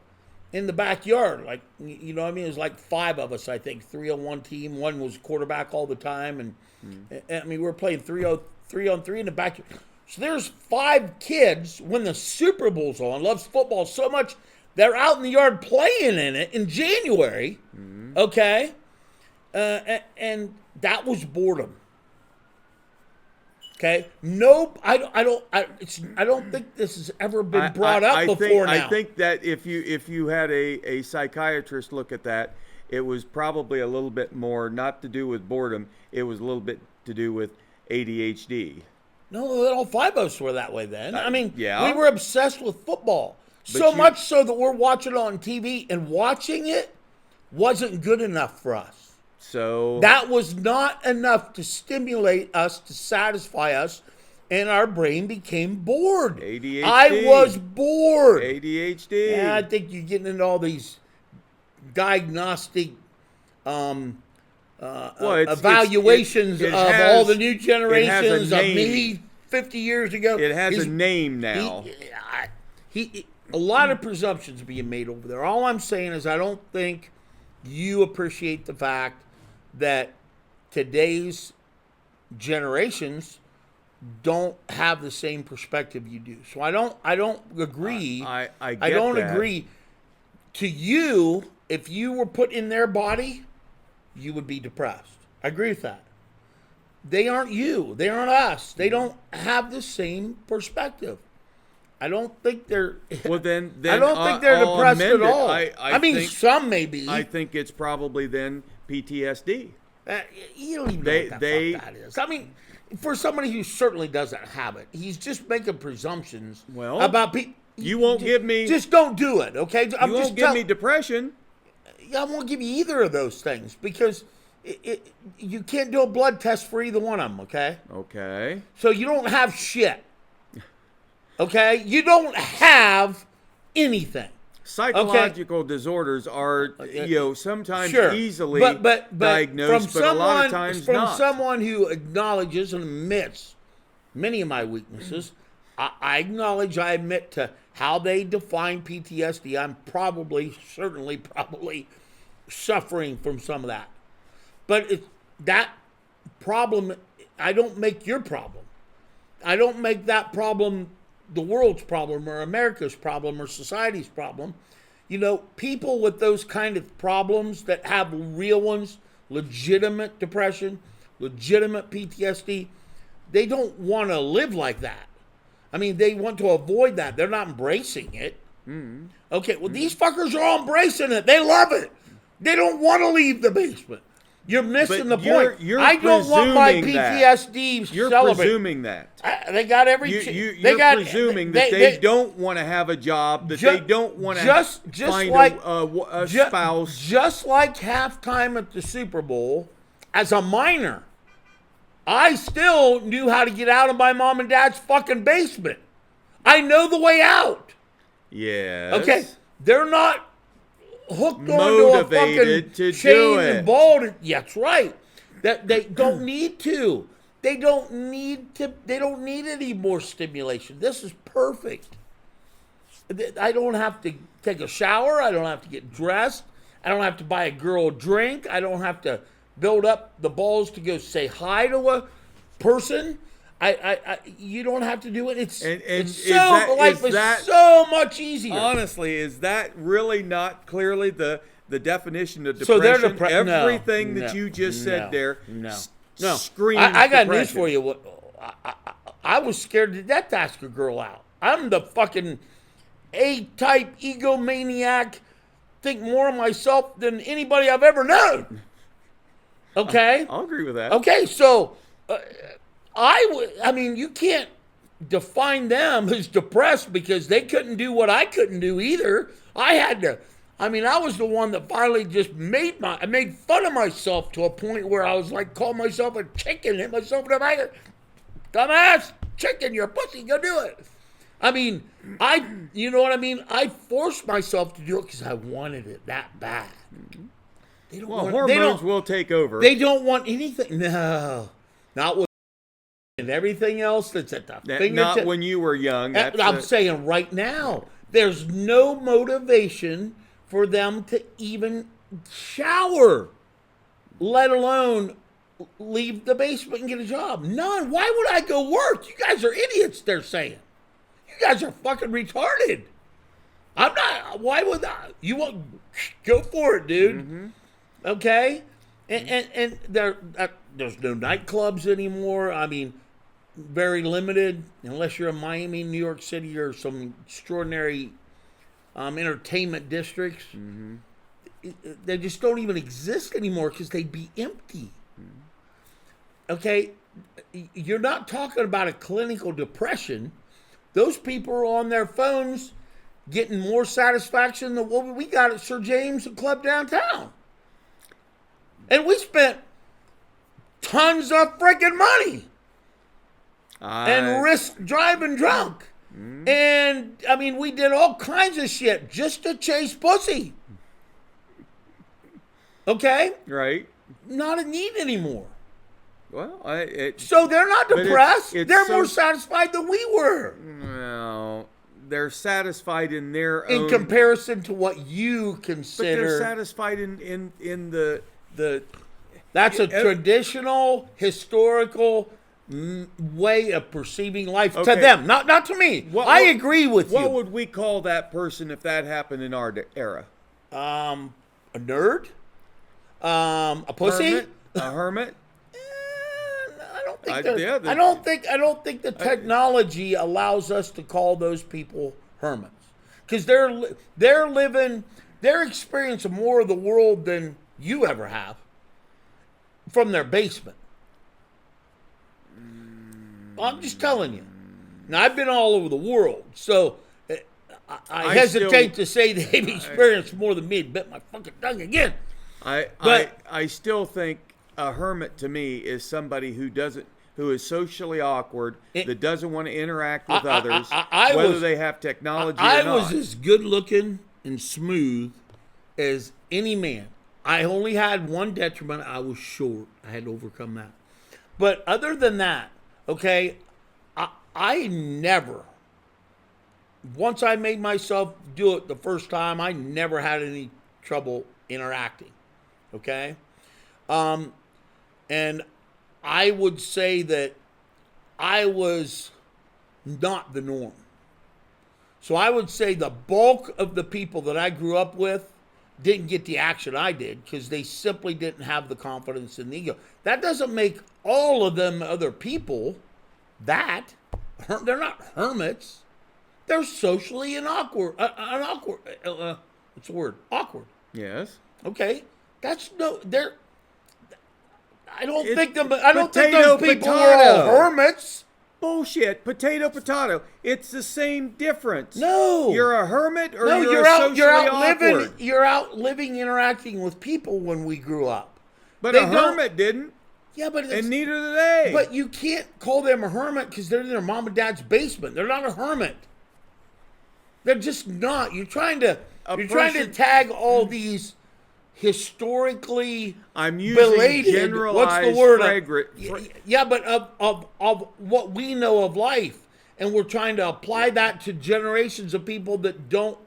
in the backyard. Like, you know what I mean? It was like 5 of us, I think. 3 on one team. One was quarterback all the time. And I mean, we were playing 3 on 3 in the backyard. So there's 5 kids when the Super Bowl's on, loves football so much, they're out in the yard playing in it in January. Okay? And that was boredom. Okay. Nope. I don't think this has ever been brought up before. I think that if you had a psychiatrist look at that, it was probably a little bit more not to do with boredom. It was a little bit to do with ADHD. No, all 5 of us were that way then. I mean, yeah. we were obsessed with football. Much so that we're watching it on TV, and watching it wasn't good enough for us. So that was not enough to stimulate us, to satisfy us, and our brain became bored. ADHD. I was bored. ADHD. Yeah, I think you're getting into all these diagnostic evaluations of all the new generations of me 50 years ago. It has a name now. A lot of presumptions being made over there. All I'm saying is I don't think you appreciate the fact that today's generations don't have the same perspective you do. So I don't agree. I don't that. agree. To you, if you were put in their body, you would be depressed. I agree with that. They aren't you. They aren't us. They don't have the same perspective. I don't think they're. Well, then I don't think they're depressed at all. I mean, think, some may be. I think it's probably then PTSD. You don't even know what the fuck that is. I mean, for somebody who certainly doesn't have it, he's just making presumptions about people. You won't give me. Just don't do it, okay? You won't give me depression. I won't give you either of those things because you can't do a blood test for either one of them, okay? Okay. So you don't have shit. Okay? You don't have anything. Psychological disorders are, sometimes easily diagnosed, but a lot of times not. From someone who acknowledges and admits many of my weaknesses, I acknowledge, I admit to how they define PTSD. I'm probably suffering from some of that. But that problem, I don't make your problem. I don't make that problem the world's problem or America's problem or society's problem. You know, people with those kind of problems that have real ones, legitimate depression, legitimate PTSD, they don't want to live like that. I mean, they want to avoid that. They're not embracing it. Mm-hmm. Okay, well, these fuckers are all embracing it. They love it. They don't want to leave the basement. You're missing the point. I don't want my PTSD You're celebrated. Presuming that. They got every... You're presuming that they don't want to have a job, that they don't want to find a spouse. Just like halftime at the Super Bowl, as a minor, I still knew how to get out of my mom and dad's fucking basement. I know the way out. Yes. Okay, they're not hooked onto a Motivated fucking to chain do and it. ball. Yeah, that's right. That they don't need to. They don't need any more stimulation. This is perfect. I don't have to take a shower. I don't have to get dressed. I don't have to buy a girl a drink. I don't have to build up the balls to go say hi to a person. You don't have to do it. Life is so much easier. Honestly, is that really not clearly the definition of So depression? they're Everything that you just said there No. screams I got depression. news for you. I was scared to death to ask a girl out. I'm the fucking A-type egomaniac, think more of myself than anybody I've ever known. Okay? I'll agree with that. Okay, so I mean, you can't define them as depressed because they couldn't do what I couldn't do either. I was the one that finally just I made fun of myself to a point where I was like, call myself a chicken, hit myself in the back. Dumbass, chicken, you're a pussy, go do it. I mean, you know what I mean? I forced myself to do it because I wanted it that bad. Hormones will take over. They don't want anything. No, not with and everything else that's at the fingertip. Not when you were young. I'm saying right now, there's no motivation for them to even shower, let alone leave the basement and get a job. None. Why would I go work? You guys are idiots, they're saying. You guys are fucking retarded. I'm not. Why would I? You want, go for it, dude. Mm-hmm. Okay? And there's no nightclubs anymore. I mean, very limited, unless you're in Miami, New York City, or some extraordinary entertainment districts. Mm-hmm. They just don't even exist anymore because they'd be empty. Okay? You're not talking about a clinical depression. Those people are on their phones getting more satisfaction than what we got at Sir James Club downtown. And we spent tons of freaking money and risked driving drunk. And, I mean, we did all kinds of shit just to chase pussy. Okay? Right. Not a need anymore. Well, So they're not depressed. it's they're so- more satisfied than we were. Well, they're satisfied in their In own... comparison to what you But consider. they're satisfied in the That's a traditional, historical way of perceiving life to Okay. them, not to me. I agree with What you. would we call that person if that happened in our era? A nerd? A pussy? A hermit? I don't think. I don't think the technology allows us to call those people hermits, because they're experiencing more of the world than you ever have from their basement. I'm just telling you. Now, I've been all over the world, so I hesitate to say they've experienced more than me. Bit my fucking tongue again. I still think a hermit to me is somebody who is socially awkward, that doesn't want to interact with others, whether they have technology or not. I was as good looking and smooth as any man. I only had one detriment. I was short. I had to overcome that. But other than that, okay, I never, once I made myself do it the first time, I never had any trouble interacting. Okay? And I would say that I was not the norm. So I would say the bulk of the people that I grew up with didn't get the action I did because they simply didn't have the confidence and the ego. That doesn't make all of them other people that. They're not hermits. They're socially awkward. What's the word? Awkward. Yes. Okay. They're. I don't think those people are all hermits. Bullshit. Potato. It's the same difference. No. You're a hermit or you're socially awkward. You're out living, interacting with people when we grew up. But a hermit didn't. Yeah, but and neither do they. But you can't call them a hermit because they're in their mom and dad's basement. They're not a hermit. They're just not. You're trying to person- tag all these historically I'm using belated. generalized What's the word? Yeah, but of what we know of life, and we're trying to apply that to generations of people that don't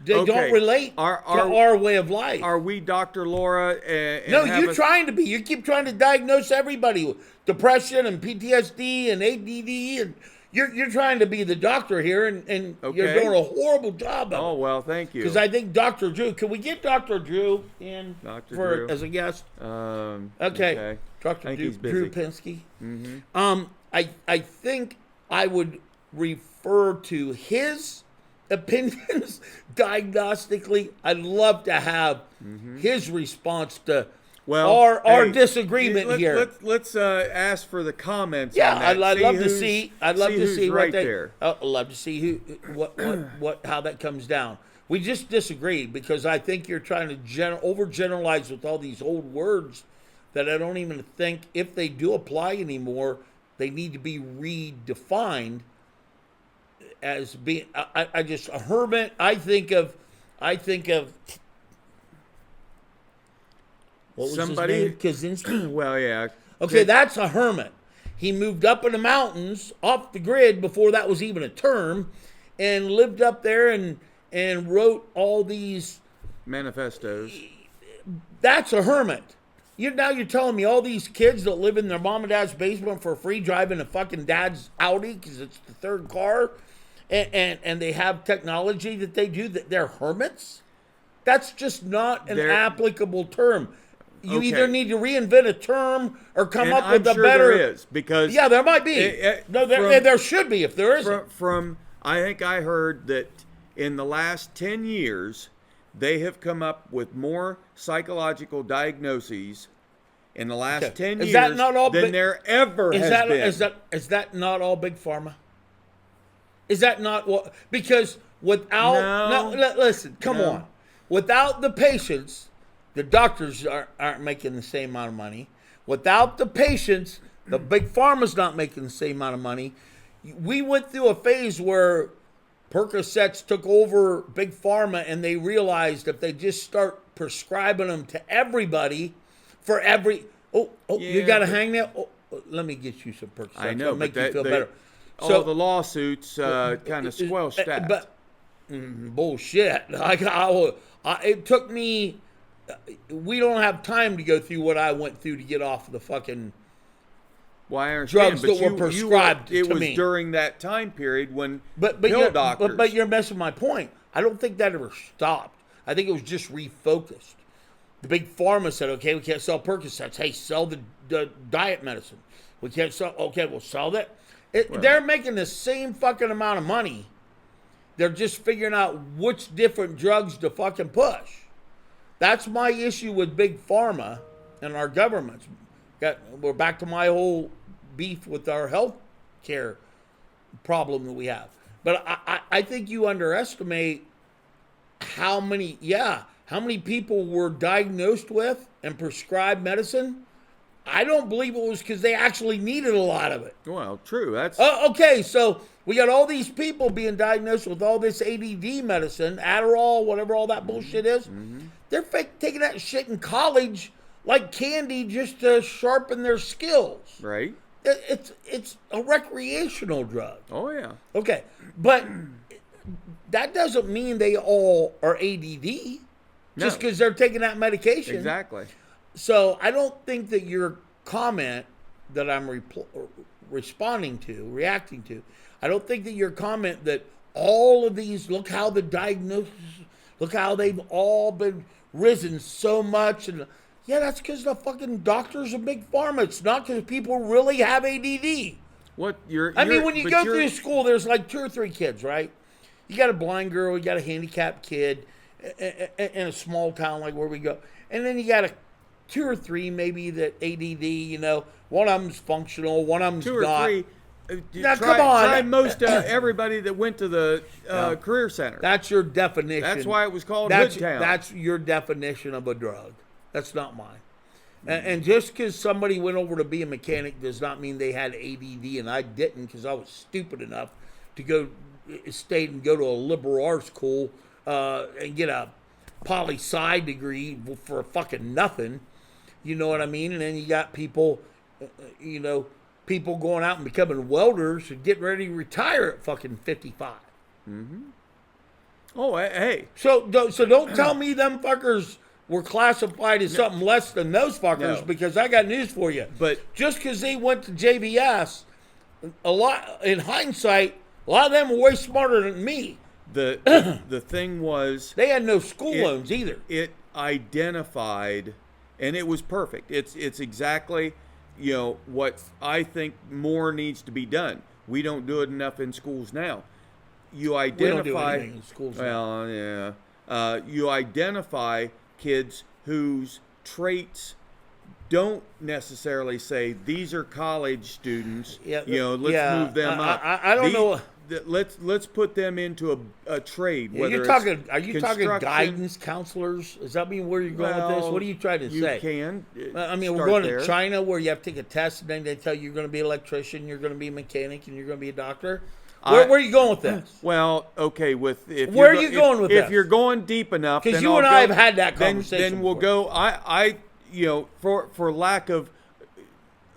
relate to our way of life. Are we Dr. Laura? And No, you're trying to be. You keep trying to diagnose everybody with depression and PTSD and ADD, and you're trying to be the doctor here, and you're doing a horrible job of it. Oh, well, thank you. Because I think Dr. Drew, can we get Dr. Drew in Drew. as a guest? Okay. Dr. I think Drew, he's busy. Drew Pinsky. I think I would refer to his opinions diagnostically. I'd love to have his response to our disagreement here. Let's ask for the comments. Yeah, on that. I'd love to see. I'd love to see right what they. there. I'd love to see how that comes down. We just disagree because I think you're trying to overgeneralize with all these old words that I don't even think, if they do apply anymore, they need to be redefined as being. I just a hermit. I think of. What was Somebody his name? Kaczynski? Well, yeah. Okay, that's a hermit. He moved up in the mountains, off the grid, before that was even a term, and lived up there and wrote all these manifestos. That's a hermit. Now you're telling me all these kids that live in their mom and dad's basement for free, driving a fucking dad's Audi because it's the third car, and they have technology that they do, that they're hermits? That's just not an applicable term. You either need to reinvent a term or come up with a better. There is, because there might be. There should be if there isn't. From I think I heard that in the last 10 years, they have come up with more psychological diagnoses in the last 10 years than there ever has been. Is that not all big pharma? Is that not what? Because without listen, come on. Without the patients, the doctors aren't making the same amount of money. Without the patients, the big pharma's not making the same amount of money. We went through a phase where Percocets took over big pharma, and they realized if they just start prescribing them to everybody for every you got to hang there. Let me get you some Percocets. I know, It'll make you feel better. So the lawsuits kind of squelched that. But bullshit. It took me. We don't have time to go through what I went through to get off the fucking drugs that were prescribed to me. It was during that time period when doctors. But you're missing my point. I don't think that ever stopped. I think it was just refocused. The big pharma said, okay, we can't sell Percocets. Hey, sell the diet medicine. We can't sell. Okay, we'll sell that. They're making the same fucking amount of money. They're just figuring out which different drugs to fucking push. That's my issue with big pharma and our governments. We're back to my whole beef with our health care problem that we have. But I think you underestimate how many people were diagnosed with and prescribed medicine. I don't believe it was because they actually needed a lot of it. Well, true. That's okay. So we got all these people being diagnosed with all this ADD medicine, Adderall, whatever all that bullshit is. Mm-hmm. They're taking that shit in college like candy just to sharpen their skills. Right. It's a recreational drug. Oh yeah. Okay, but that doesn't mean they all are ADD just because they're taking that medication. Exactly. So I don't think that your comment that I'm reacting to, I don't think that your comment that all of these, look how the diagnosis, look how they've all been risen so much. And that's because the fucking doctors are big pharma. It's not because people really have ADD. When you go through school, there's like 2 or 3 kids, right? You got a blind girl, you got a handicapped kid in a small town like where we go. And then you got 2 or 3 maybe that ADD, one of them's functional, one of them's not. 2 or 3. Now, come on. Try most everybody that went to the career center. That's your definition. That's why it was called Hood Town. That's your definition of a drug. That's not mine. And just because somebody went over to be a mechanic does not mean they had ADD, and I didn't because I was stupid enough to go state and go to a liberal arts school and get a poli-sci degree for fucking nothing. You know what I mean? And then you got people, people going out and becoming welders and getting ready to retire at fucking 55. Oh, hey. So don't tell me them fuckers were classified as something less than those fuckers, No. because I got news for you. But just because they went to JVS, a lot in hindsight, a lot of them were way smarter than me. the thing was, They had no school loans either. it identified, and it was perfect. It's exactly, what I think more needs to be done. We don't do it enough in schools now. You We don't do identify, anything in schools now. well, yeah. You identify kids whose traits don't necessarily say these are college students. Yeah, Let's move them up. I don't know. Let's put them into a trade. Are Whether you it's talking construction- guidance counselors? Does that mean where you're going with this? What are you trying to you say? can. I mean, we're start going there. to China where you have to take a test, and then they tell you you're going to be an electrician, you're going to be a mechanic, and you're going to be a doctor. Where are you going with this? Well, okay. Where are you going with if this? you're going deep enough, Because then you I'll and go, I have had that conversation. Then we'll before. go. For lack of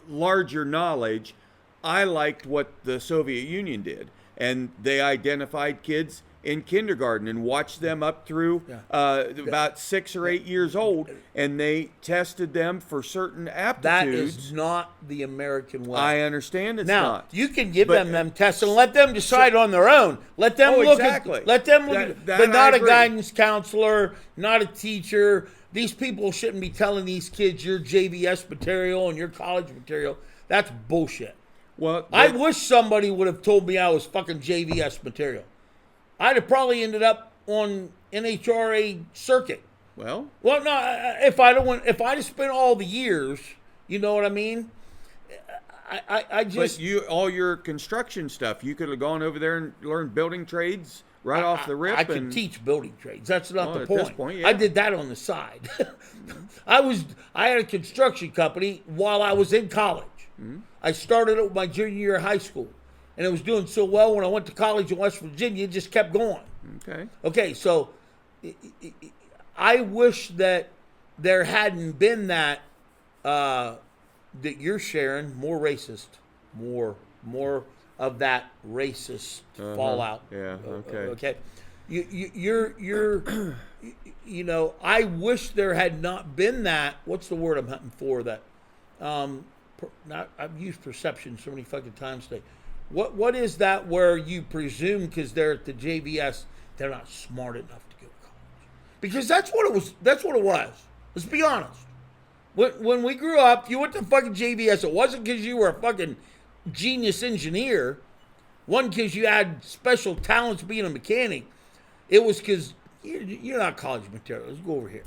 larger knowledge, I liked what the Soviet Union did, and they identified kids in kindergarten and watched them up through about 6 or 8 years old, and they tested them for certain aptitudes. That is not the American way. I understand it's now, not. you can give But- them tests and let them decide on their own. Let them look exactly. at. Let them look That- at. that But not I a agree. guidance counselor, not a teacher. These people shouldn't be telling these kids your JVS material and your college material. That's bullshit. Well, I wish somebody would have told me I was fucking JVS material. I'd have probably ended up on NHRA circuit. well, Well, no, if I'd have spent all the years, you know what I mean? I just but all your construction stuff, you could have gone over there and learned building trades right off the rip. I could and teach building trades. That's not Well, the at point. this point, yeah. I did that on the side. I had a construction company while I was in college. Mm-hmm. I started it with my junior year of high school, and it was doing so well when I went to college in West Virginia. It just kept going. Okay. Okay, so I wish that there hadn't been that that you're sharing, more racist, more of that racist fallout. Yeah. Okay. Okay, you're I wish there had not been that. What's the word I'm hunting for? That I've used perception so many fucking times today. What is that where you presume because they're at the JVS they're not smart enough to go to college? Because that's what it was. That's what it was. Let's be honest. When we grew up, you went to fucking JVS. It wasn't because you were a fucking genius engineer. One, because you had special talents being a mechanic. It was because you're not college material. Let's go over here.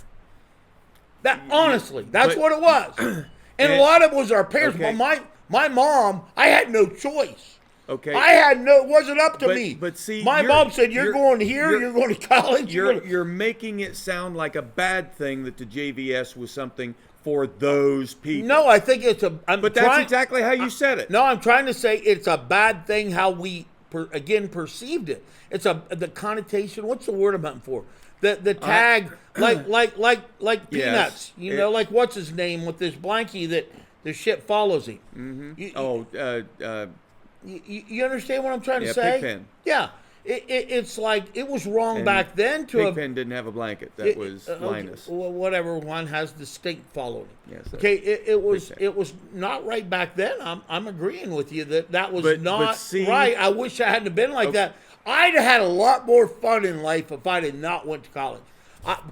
That honestly, that's but- what it was. And a lot of it was our parents. Okay. But my mom, I had no choice. Okay. It wasn't up to me. But see, my mom said, you're going here, you're- you're going to college. You're making it sound like a bad thing that the JVS was something for those people. No, I think it's a. But that's exactly how you said it. No, I'm trying to say it's a bad thing how we perceived it. It's the connotation. What's the word I'm hunting for? The tag like peanuts. Yes. Like what's his name with this blankie that the shit follows him. Mm-hmm. You understand what I'm trying to Yeah, say? Pigpen. Yeah. It's like it was wrong back then to have. Pigpen didn't have a blanket. That was Okay, Linus. well, whatever one has distinct following. Yes, that's Okay. It was Pigpen. not right back then. I'm agreeing with you that was But not see- right. I wish I hadn't been like that. I'd have had a lot more fun in life if I had not went to college.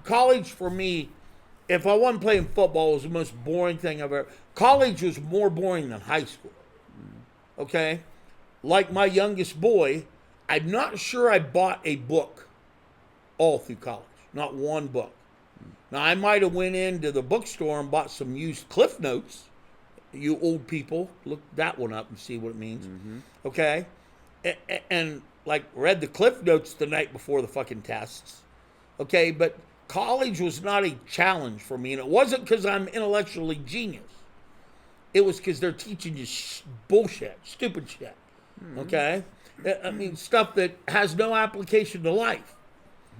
College for me, if I wasn't playing football, was the most boring thing I've ever. College was more boring than high school. Okay, like my youngest boy, I'm not sure I bought a book all through college. Not one book. Now I might have went into the bookstore and bought some used Cliff Notes. You old people, look that one up and see what it means. Okay, and like read the Cliff Notes the night before the fucking tests. Okay, but college was not a challenge for me, and it wasn't because I'm intellectually genius. It was because they're teaching you bullshit, stupid shit. Okay? I mean, stuff that has no application to life.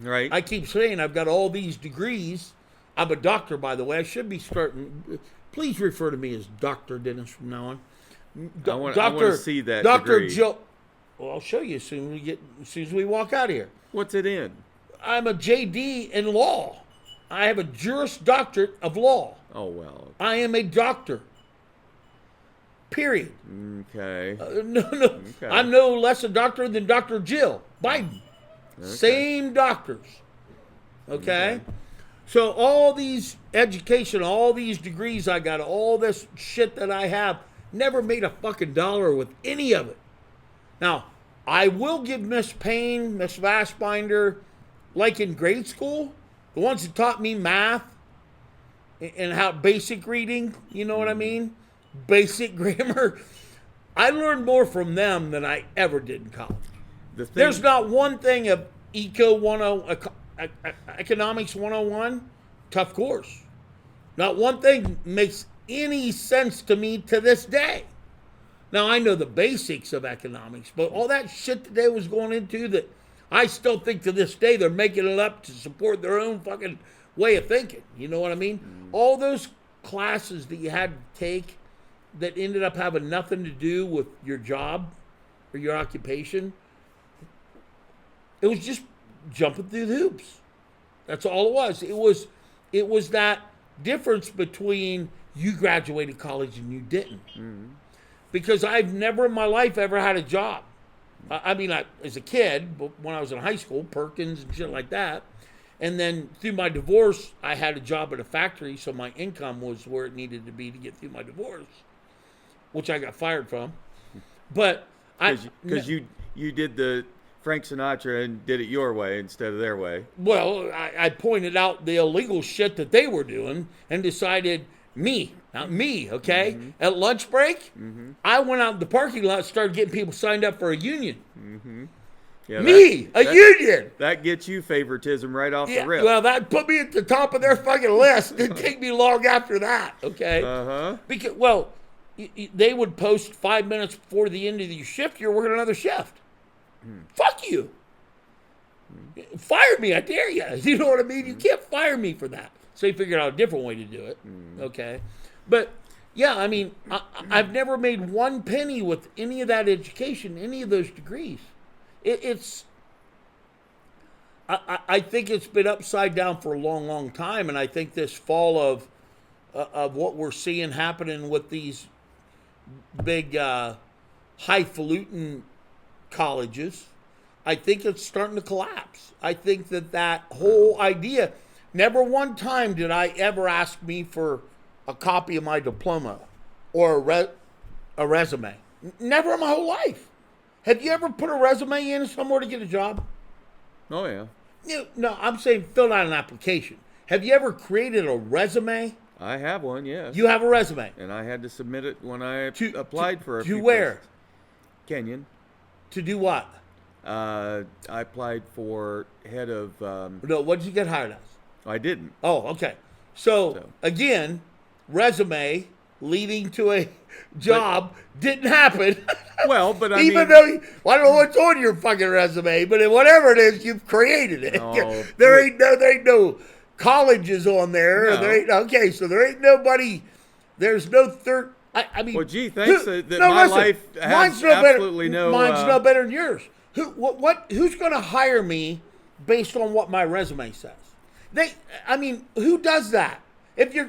Right. I keep saying I've got all these degrees. I'm a doctor, by the way. I should be starting. Please refer to me as Dr. Dennis from now on. I want to see that Dr. degree. Joe. Well, I'll show you as soon as we walk out of here. What's it in? I'm a JD in law. I have a Juris Doctorate of law. Oh, well. I am a doctor. Period. Okay. No. Okay. I'm no less a doctor than Dr. Jill Biden. Okay. Same doctors. Okay? So all these education, all these degrees I got, all this shit that I have, never made a fucking dollar with any of it. Now, I will give Miss Payne, Miss Vashbinder, like in grade school, the ones that taught me math and how basic reading, you know what I mean? Basic grammar. I learned more from them than I ever did in college. There's not one thing of Economics 101, tough course. Not one thing makes any sense to me to this day. Now, I know the basics of economics, but all that shit that they was going into that I still think to this day they're making it up to support their own fucking way of thinking. You know what I mean? All those classes that you had to take that ended up having nothing to do with your job or your occupation, it was just jumping through the hoops. That's all it was. It was that difference between you graduated college and you didn't. Because I've never in my life ever had a job. I mean, as a kid, but when I was in high school, Perkins and shit like that. And then through my divorce, I had a job at a factory, so my income was where it needed to be to get through my divorce, which I got fired from. But because you did the Frank Sinatra and did it your way instead of their way. Well, I pointed out the illegal shit that they were doing and decided not me, okay? At lunch break, I went out in the parking lot and started getting people signed up for a union. Yeah, A union! That gets you favoritism right off Yeah, the rip. well, that put me at the top of their fucking list. It didn't take me long after that, okay? Because, well, they would post 5 minutes before the end of your shift, you're working another shift. Fuck you. Fire me, I dare you. You know what I mean? You can't fire me for that. So you figured out a different way to do it. Okay. But, yeah, I mean, I've never made one penny with any of that education, any of those degrees. I think it's been upside down for a long, long time. And I think this fall of what we're seeing happening with these big highfalutin colleges, I think it's starting to collapse. I think that whole idea, never one time did I ever ask me for a copy of my diploma or a resume. Never in my whole life. Have you ever put a resume in somewhere to get a job? Oh, yeah. No, I'm saying fill out an application. Have you ever created a resume? I have one, yes. You have a resume. And I had to submit it when I applied for a to few where? places. Kenyon. To do what? I applied for head of... No, what did you get hired as? I didn't. Oh, okay. So. Again, resume leading to a job didn't happen. Well, but I Even mean... though, I don't know what's on your fucking resume, but whatever it is, you've created it. Oh, there ain't no colleges on there. No. Okay, so there ain't nobody, there's no third... I mean, well, gee, thanks that my life has absolutely no... Mine's no better than yours. Who's going to hire me based on what my resume says? Who does that?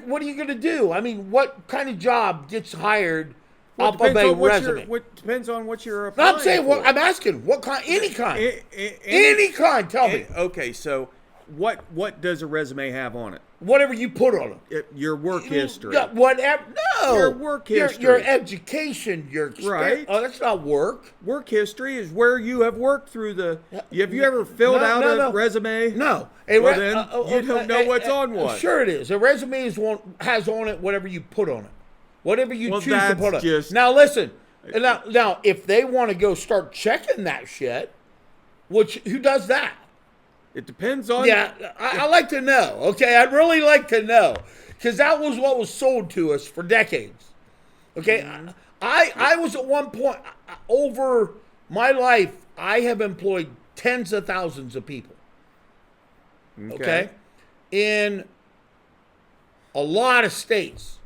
What are you going to do? I mean, what kind of job gets hired off of a resume? Depends on what you're applying I'm saying, for. I'm asking, what kind? Any kind. Any kind, tell me. Okay, so what does a resume have on it? Whatever you put on it. Your work history. Yeah, whatever. No. Your work history. Your education. Your experience. Right. Oh, that's not work. Work history is where you have worked through the... Have you ever filled out a resume? No. Well, then you don't know what's on one. Sure it is. A resume has on it whatever you put on it. Whatever you choose to put on it. Now, listen. Now, if they want to go start checking that shit, who does that? It depends on... Yeah, I like to know, okay? I'd really like to know. Because that was what was sold to us for decades. Okay? I was at one point over my life. I have employed tens of thousands of people. Okay, in a lot of states.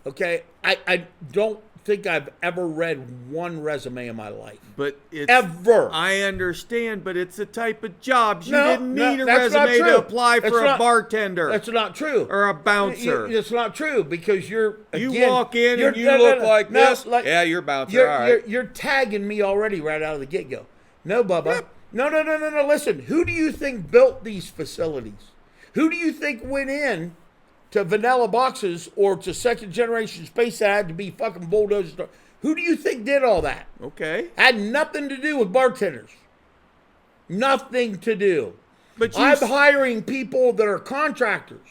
Okay, I don't think I've ever read one resume in my life. But it's Ever. I understand, but it's a type of jobs. You No, didn't no, need a that's not resume true. to apply That's for a not- bartender That's not true. or a bouncer. It's not true because You again, walk in you're- and you look like this. like- Yeah, you're a bouncer. All right. You're tagging me already right out of the get-go. No, Bubba. Yep. No. Listen, who do you think built these facilities? Who do you think went in to vanilla boxes or to second-generation space that had to be fucking bulldozed? Who do you think did all that? Okay. Had nothing to do with bartenders. Nothing to do. But I'm hiring people that are contractors.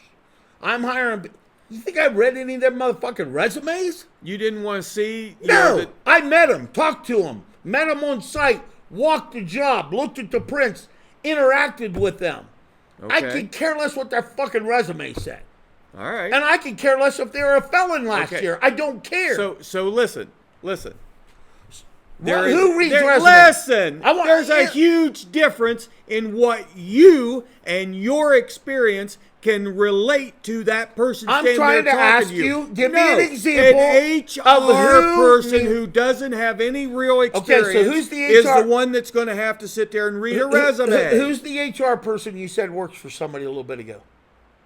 I'm hiring. You think I read any of their motherfucking resumes? you didn't want to see. No. I met them, talked to them, met them on site, walked the job, looked at the prints, interacted with them. I Okay. could care less what their fucking resume said. All right. And I could care less if they were a felon last Okay. year. I don't care. So listen. Who reads resumes? Listen, I want- there's a yeah. huge difference in what you and your experience can relate to that person. I'm standing trying there to talking ask to you, give me an No, example An HR of who person knew- who doesn't have any real Okay, so experience who's the is HR the one that's going to have to sit there and read a resume. Who's the HR person you said works for somebody a little bit ago?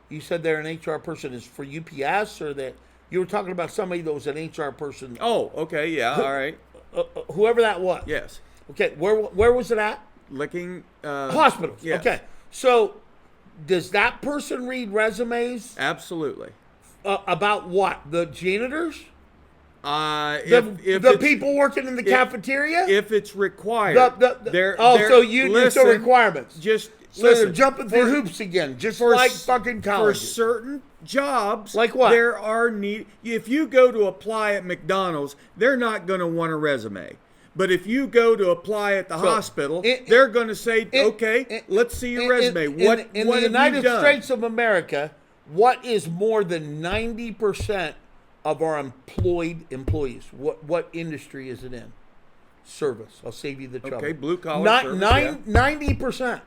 You said they're an HR person is for UPS, or that you were talking about somebody that was an HR person. Oh, okay, yeah, all right, Whoever that was. yes, Okay, where was it at? licking Hospitals. yes. Okay, so does that person read resumes absolutely. about what? The janitors? If The it's- people working in the cafeteria? if it's required, they're so there's listen, requirements. Just So they're listen, jumping through hoops again, just like fucking For colleges. certain jobs, Like what? there are need. If you go to apply at McDonald's, they're not going to want a resume. But if you go to apply at the hospital, they're going to say, "Okay, let's see your resume. What in what the have United you done?" States of America, what is more than 90% of our employed employees? What industry is it in? Service. I'll save you the trouble. Okay, blue collar service, yeah. 90%.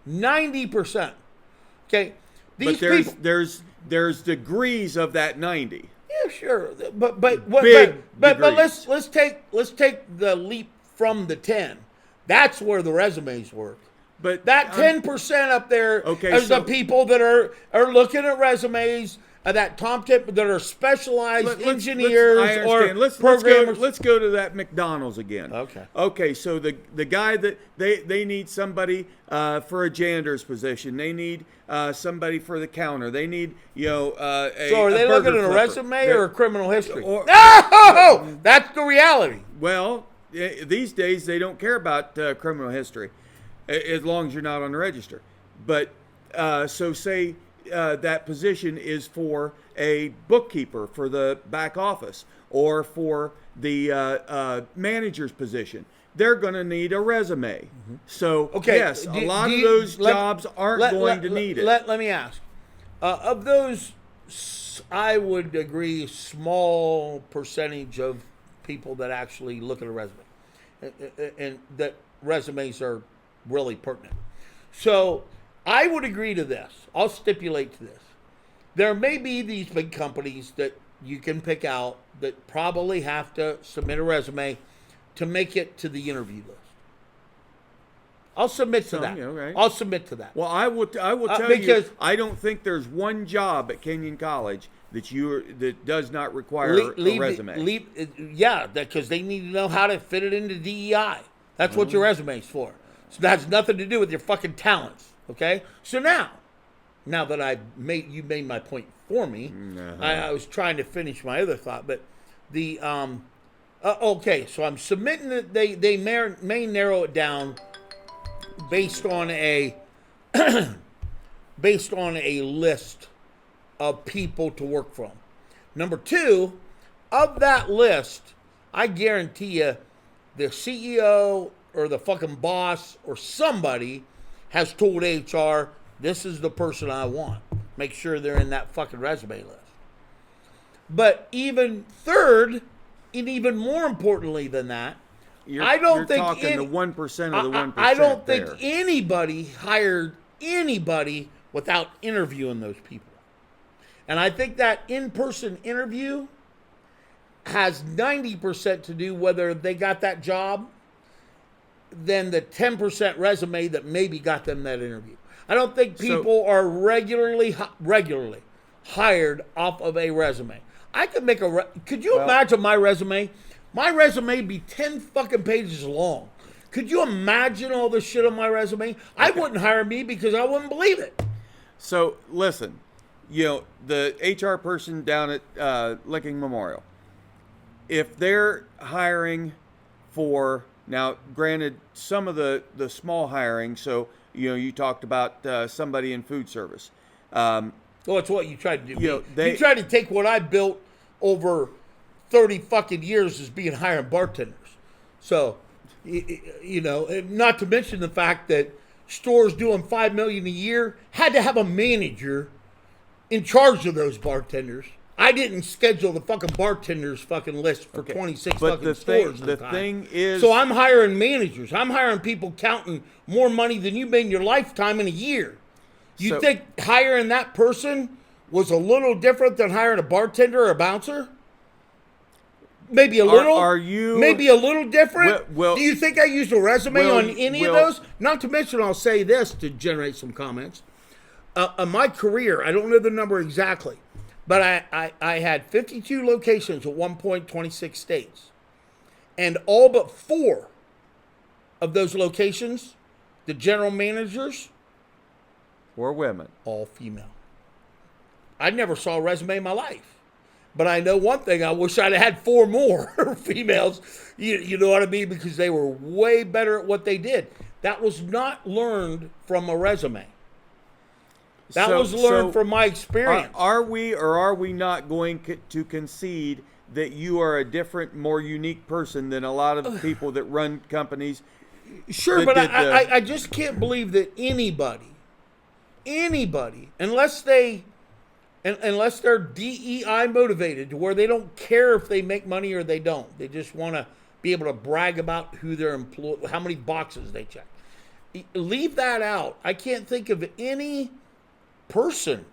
90%. Okay. These But people. there's degrees of that 90. Yeah, sure. But Big degrees. let's take the leap from the 10. That's where the resumes work. But That 10% up there Okay, is so- the people that are looking at resumes that top tip that are specialized engineers I or understand. Let's programmers. let's go to that McDonald's again. Okay. Okay. So the guy that they need somebody for a janitor's position. They need somebody for the counter. They need So are they looking at a resume or a criminal history? Or- No, that's the reality. Well, these days they don't care about criminal history, as long as you're not on the register. But so say that position is for a bookkeeper for the back office or for the manager's position. They're going to need a resume. So Okay. yes, a lot of those jobs aren't going to need it. Let me ask. Of those, I would agree, small percentage of people that actually look at a resume, and that resumes are really pertinent. So I would agree to this. I'll stipulate to this. There may be these big companies that you can pick out that probably have to submit a resume to make it to the interview list. I'll submit to that. right. I'll submit to that. Well, I will tell because- you, I don't think there's one job at Kenyon College that does not require a resume. Because they need to know how to fit it into DEI. That's what your resume is for. So that has nothing to do with your fucking talents. Okay. So now that you made my point for me, I was trying to finish my other thought, but the okay. So I'm submitting that they may narrow it down based on a list of people to work from. Number 2, of that list, I guarantee you the CEO or the fucking boss or somebody has told HR, this is the person I want. Make sure they're in that fucking resume list. But even third, and even more importantly than that, You're, I don't you're think talking the 1% of the 1%. I don't think there. anybody hired anybody without interviewing those people. And I think that in-person interview has 90% to do whether they got that job than the 10% resume that maybe got them that interview. I don't think people are regularly hired off of a resume. I could make could you imagine my resume? My resume be 10 fucking pages long. Could you imagine all the shit on my resume? I wouldn't hire me because I wouldn't believe it. So listen, the HR person down at Licking Memorial, if they're hiring for, now granted, some of the small hiring, so you talked about somebody in food service. Well, it's what you tried to do. You tried to take what I built over 30 fucking years as being hiring bartenders. So, not to mention the fact that stores doing $5 million a year had to have a manager in charge of those bartenders. I didn't schedule the fucking bartenders fucking list for 26 but fucking the stores. thing is, so I'm hiring managers. I'm hiring people counting more money than you made in your lifetime in a year. You think hiring that person was a little different than hiring a bartender or a bouncer? Maybe a little. Are you maybe a little different? Well, do you think I used a resume on any of those? Not to mention, I'll say this to generate some comments. My career, I don't know the number exactly, but I had 52 locations at one point, 26 states. And all but 4 of those locations, the general managers, were women. all female. I never saw a resume in my life. But I know one thing, I wish I'd had 4 more females, you know what I mean? Because they were way better at what they did. That was not learned from a resume. That was learned from my experience. Are we or are we not going to concede that you are a different, more unique person than a lot of the people that run companies? Sure, but I just can't believe that anybody, unless they're DEI motivated to where they don't care if they make money or they don't. They just want to be able to brag about who their employee, how many boxes they check. Leave that out. I can't think of any person,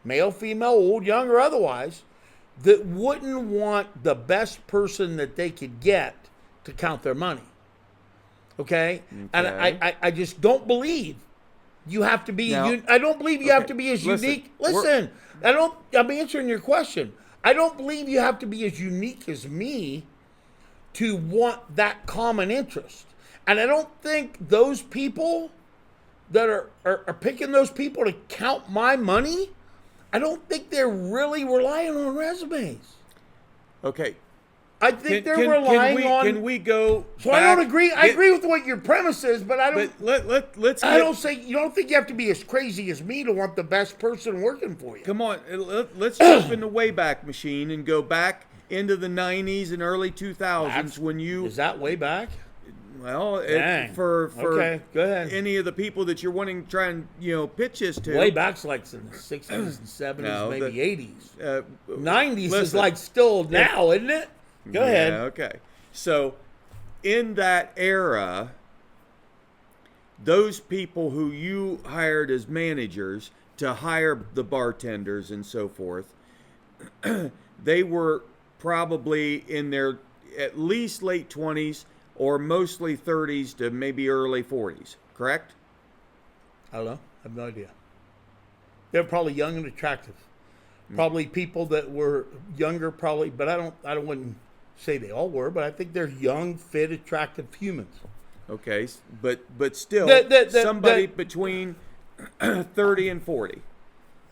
male, female, old, young, or otherwise, that wouldn't want the best person that they could get to count their money. Okay? And I just don't believe you have to be. I don't believe you have to be as unique. Listen, I'm answering your question. I don't believe you have to be as unique as me to want that common interest. And I don't think those people that are picking those people to count my money, I don't think they're really relying on resumes. Okay. I think they're relying on. Can we go? So I don't agree. I agree with what your premise is, but I don't. But let's. I don't say you don't think you have to be as crazy as me to want the best person working for you. Come on, let's jump in the Wayback Machine and go back into the '90s and early 2000s when you. Is that way back? Well, for okay, go ahead. Any of the people that you're wanting to try and pitch this to. Way back's like in the 60s and 70s, maybe 80s. 90s is listen, like still now, isn't it? Go ahead. Okay. So, in that era, those people who you hired as managers to hire the bartenders and so forth, they were probably in their at least late 20s or mostly 30s to maybe early 40s, correct? I don't know. I have no idea. They're probably young and attractive. Probably people that were younger, probably, but I wouldn't say they all were, but I think they're young, fit, attractive humans. Okay, but still, somebody between 30 and 40,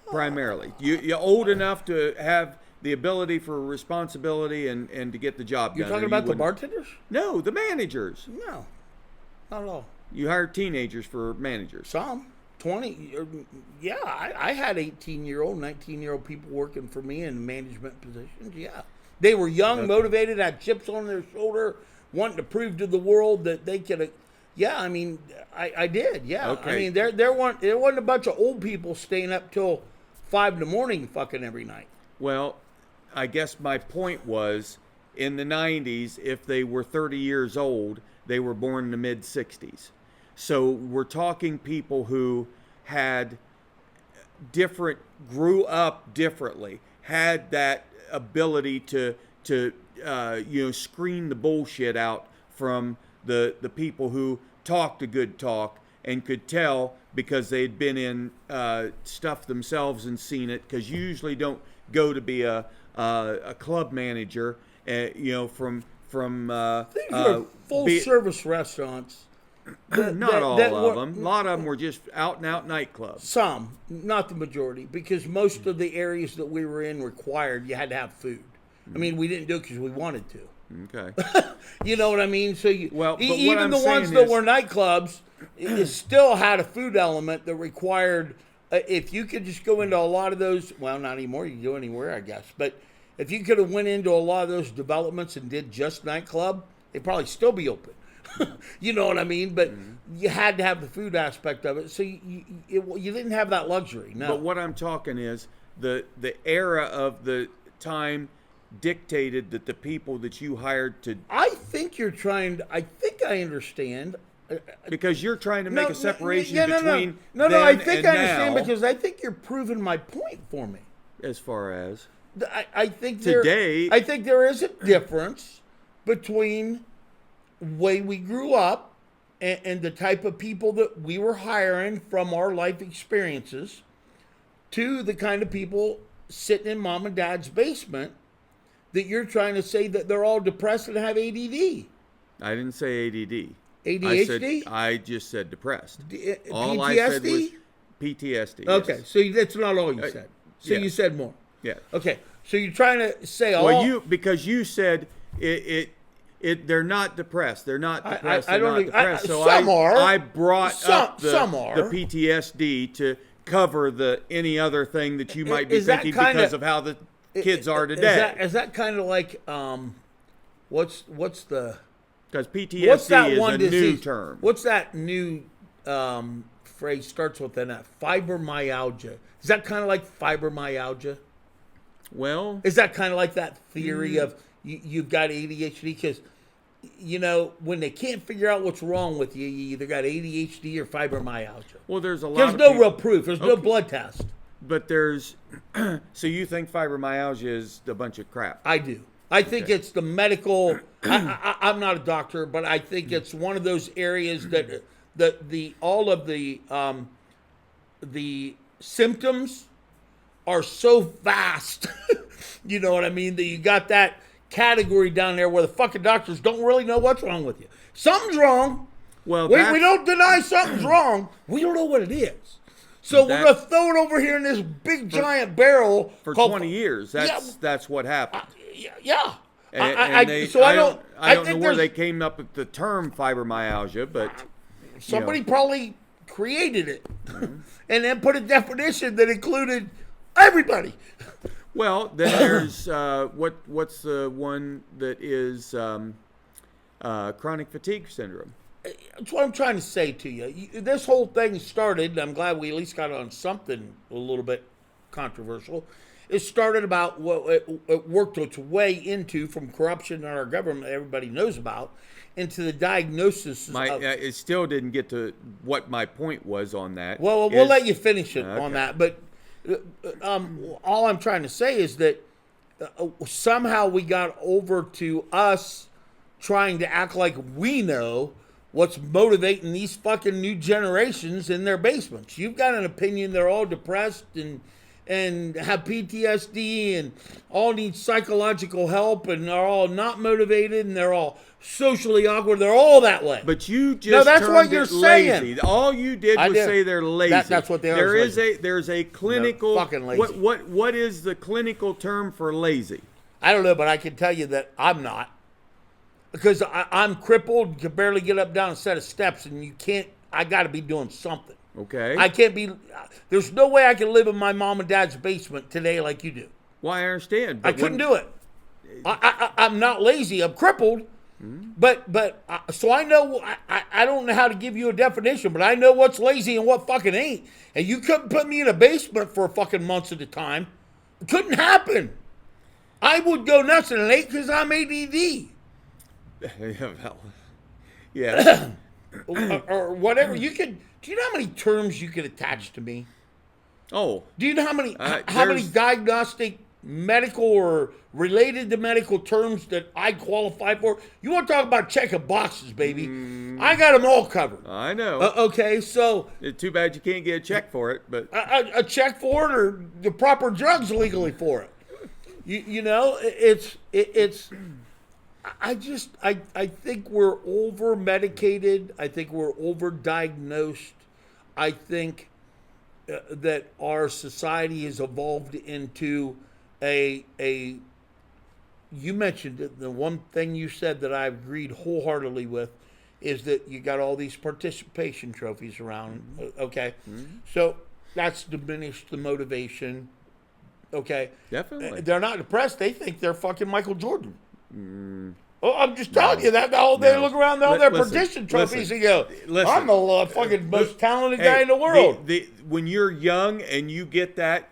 primarily. You're old enough to have the ability for responsibility and to get the job done. You're talking about the bartenders? No, the managers. No, not at all. You hired teenagers for managers. Some. 20. Yeah, I had 18-year-old, 19-year-old people working for me in management positions, yeah. They were young, motivated, had chips on their shoulder, wanting to prove to the world that they could. Yeah, I mean, I did. Yeah, okay. I mean, there wasn't a bunch of old people staying up till 5 in the morning fucking every night. Well, I guess my point was in the 90s, if they were 30 years old, they were born in the mid 60s. So we're talking people who had grew up differently, had that ability to screen the bullshit out from the people who talked a good talk and could tell because they'd been in stuff themselves and seen it, because you usually don't go to be a club manager, from These are full-service restaurants. Not all of them. A lot of them were just out-and-out nightclubs. Some, not the majority, because most of the areas that we were in required you had to have food. I mean, we didn't do it because we wanted to. Okay. You know what I mean? So even the ones that were nightclubs, it still had a food element that required. If you could just go into a lot of those, well, not anymore. You can go anywhere, I guess. But if you could have went into a lot of those developments and did just nightclub, they'd probably still be open. You know what I mean? But you had to have the food aspect of it, so you didn't have that luxury. No. But what I'm talking is the era of the time dictated that the people that you hired to. I think you're trying to. I think I understand. Because you're trying to make a separation between No, then I think and I understand, now, because I think you're proving my point for me. as far as I think today, I think there is a difference between the way we grew up and the type of people that we were hiring from our life experiences to the kind of people sitting in mom and dad's basement that you're trying to say that they're all depressed and have ADD. I didn't say ADD. ADHD? I just said depressed. All PTSD? I said was PTSD. Okay, yes. so that's not all you said. So yeah. you said more. Yeah. Okay, so you're trying to say all. Well, because you said they're not depressed. They're not depressed. I don't not think- depressed. So some are. I brought up Some are. the PTSD to cover any other thing that you might be Is that thinking kinda- because of how the kids are today. Is that kind of like what's the Because PTSD what's that is one a disease? new term. What's that new phrase starts with an F? Fibromyalgia. Is that kind of like fibromyalgia? Well, Is that kind of like that theory of you've got ADHD? Because, when they can't figure out what's wrong with you, you either got ADHD or fibromyalgia. well, there's a lot. There's of no people, real proof. There's no Okay. blood test. but there's. So you think fibromyalgia is a bunch of crap? I do. I think Okay. it's the medical. I'm not a doctor, but I think it's one of those areas that all of the symptoms are so vast. You know what I mean? That you got that category down there where the fucking doctors don't really know what's wrong with you. Something's wrong. Well, We don't deny something's wrong. We don't know what it is. So we're going to throw it over here in this big giant barrel. for called- 20 years. That's what happened. Yeah. And I don't know think where there's- they came up with the term fibromyalgia, but Somebody probably created it and then put a definition that included everybody. well, then there's what's the one that is chronic fatigue syndrome? That's what I'm trying to say to you. This whole thing started, and I'm glad we at least got on something a little bit controversial. It started about what it worked its way into from corruption in our government everybody knows about, into the diagnosis of... It still didn't get to what my point was on that. Well, we'll let you finish it on Okay. that. But all I'm trying to say is that somehow we got over to us trying to act like we know what's motivating these fucking new generations in their basements. You've got an opinion they're all depressed and have PTSD and all need psychological help and are all not motivated and they're all socially awkward. They're all that way. But you just No, that's termed what you're it saying. lazy. All you did I was did. say they're lazy. That's what they are, There is is there's a clinical fucking lazy. What is the clinical term for lazy? I don't know, but I can tell you that I'm not. Because I'm crippled, can barely get up down a set of steps, and I got to be doing something. Okay. I can't be, there's no way I can live in my mom and dad's basement today like you do. Well, I understand. I couldn't do it. I'm not lazy, I'm crippled. But so I know, I don't know how to give you a definition, but I know what's lazy and what fucking ain't. And you couldn't put me in a basement for fucking months at a time. It couldn't happen. I would go nuts at 8 because I'm ADD. Well, yeah. or whatever. You could. Do you know how many terms you could attach to me? Oh, Do you know how many there's- diagnostic, medical, or related to medical terms that I qualify for? You want to talk about checking boxes, baby? I got them all covered. I know. Okay, so It's too bad you can't get a check for it, but a check for it or the proper drugs legally for it. You know, it's. I think we're over medicated. I think we're over diagnosed. I think that our society has evolved into a. You mentioned it. The one thing you said that I agreed wholeheartedly with is that you got all these participation trophies around. Okay, so that's diminished the motivation. Okay, definitely. they're not depressed. They think they're fucking Michael Jordan. Well, I'm just telling you that the whole day, look around all their partition trophies and go, I'm the fucking most talented guy in the world. When you're young and you get that,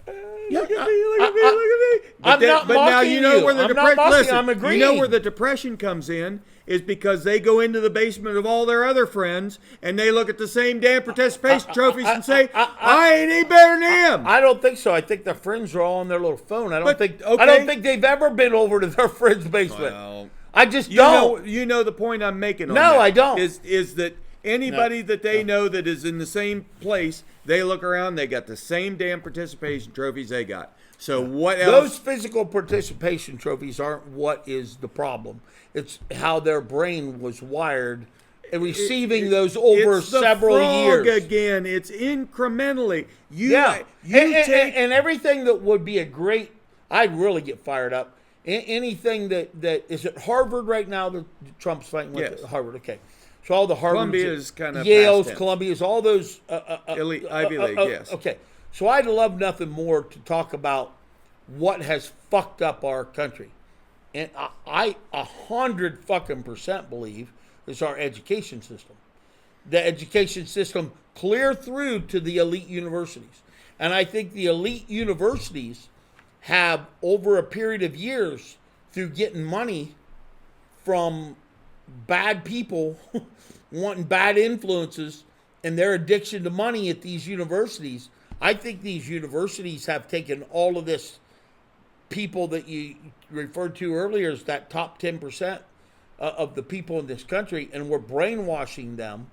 look at me. I'm not but now mocking you know you. where the I'm not depression. mocking, Listen, I'm you agreeing. know where the depression comes in is because they go into the basement of all their other friends and they look at the same damn participation trophies and say, I ain't any better than him. I don't think so. I think their friends are all on their little phone. I don't But, think. okay. I don't think they've ever been over to their friend's basement. Well, I just don't. You know the point I'm making on No, that I don't. Is that anybody that they know that is in the same place, they look around, they got the same damn participation trophies they got. So what else? Those physical participation trophies aren't what is the problem. It's how their brain was wired and receiving those over it's the several frog years. again. It's incrementally. Yeah, You take. and everything that would be a great, I'd really get fired up. Anything that is at Harvard right now that Trump's fighting with Yes. Harvard. Okay, so all the Harvards, Columbia is kind of Yale's, past tense. Columbia's, all those Elite Ivy League, yes. Okay, so I'd love nothing more to talk about what has fucked up our country, and I 100% believe it's our education system. The education system clear through to the elite universities. And I think the elite universities have, over a period of years, through getting money from bad people wanting bad influences and their addiction to money at these universities, I think these universities have taken all of this people that you referred to earlier as that top 10% of the people in this country, and we're brainwashing them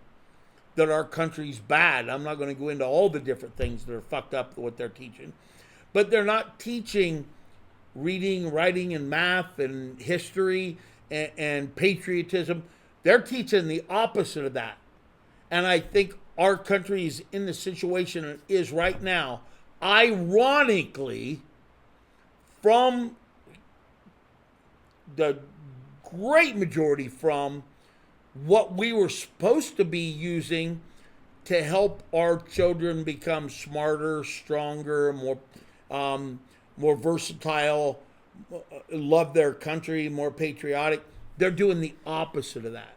that our country's bad. I'm not going to go into all the different things that are fucked up with what they're teaching, but they're not teaching reading, writing, and math and history and patriotism. They're teaching the opposite of that. And I think our country is in the situation it is right now, ironically, from the great majority from what we were supposed to be using to help our children become smarter, stronger, more versatile, love their country, more patriotic. They're doing the opposite of that.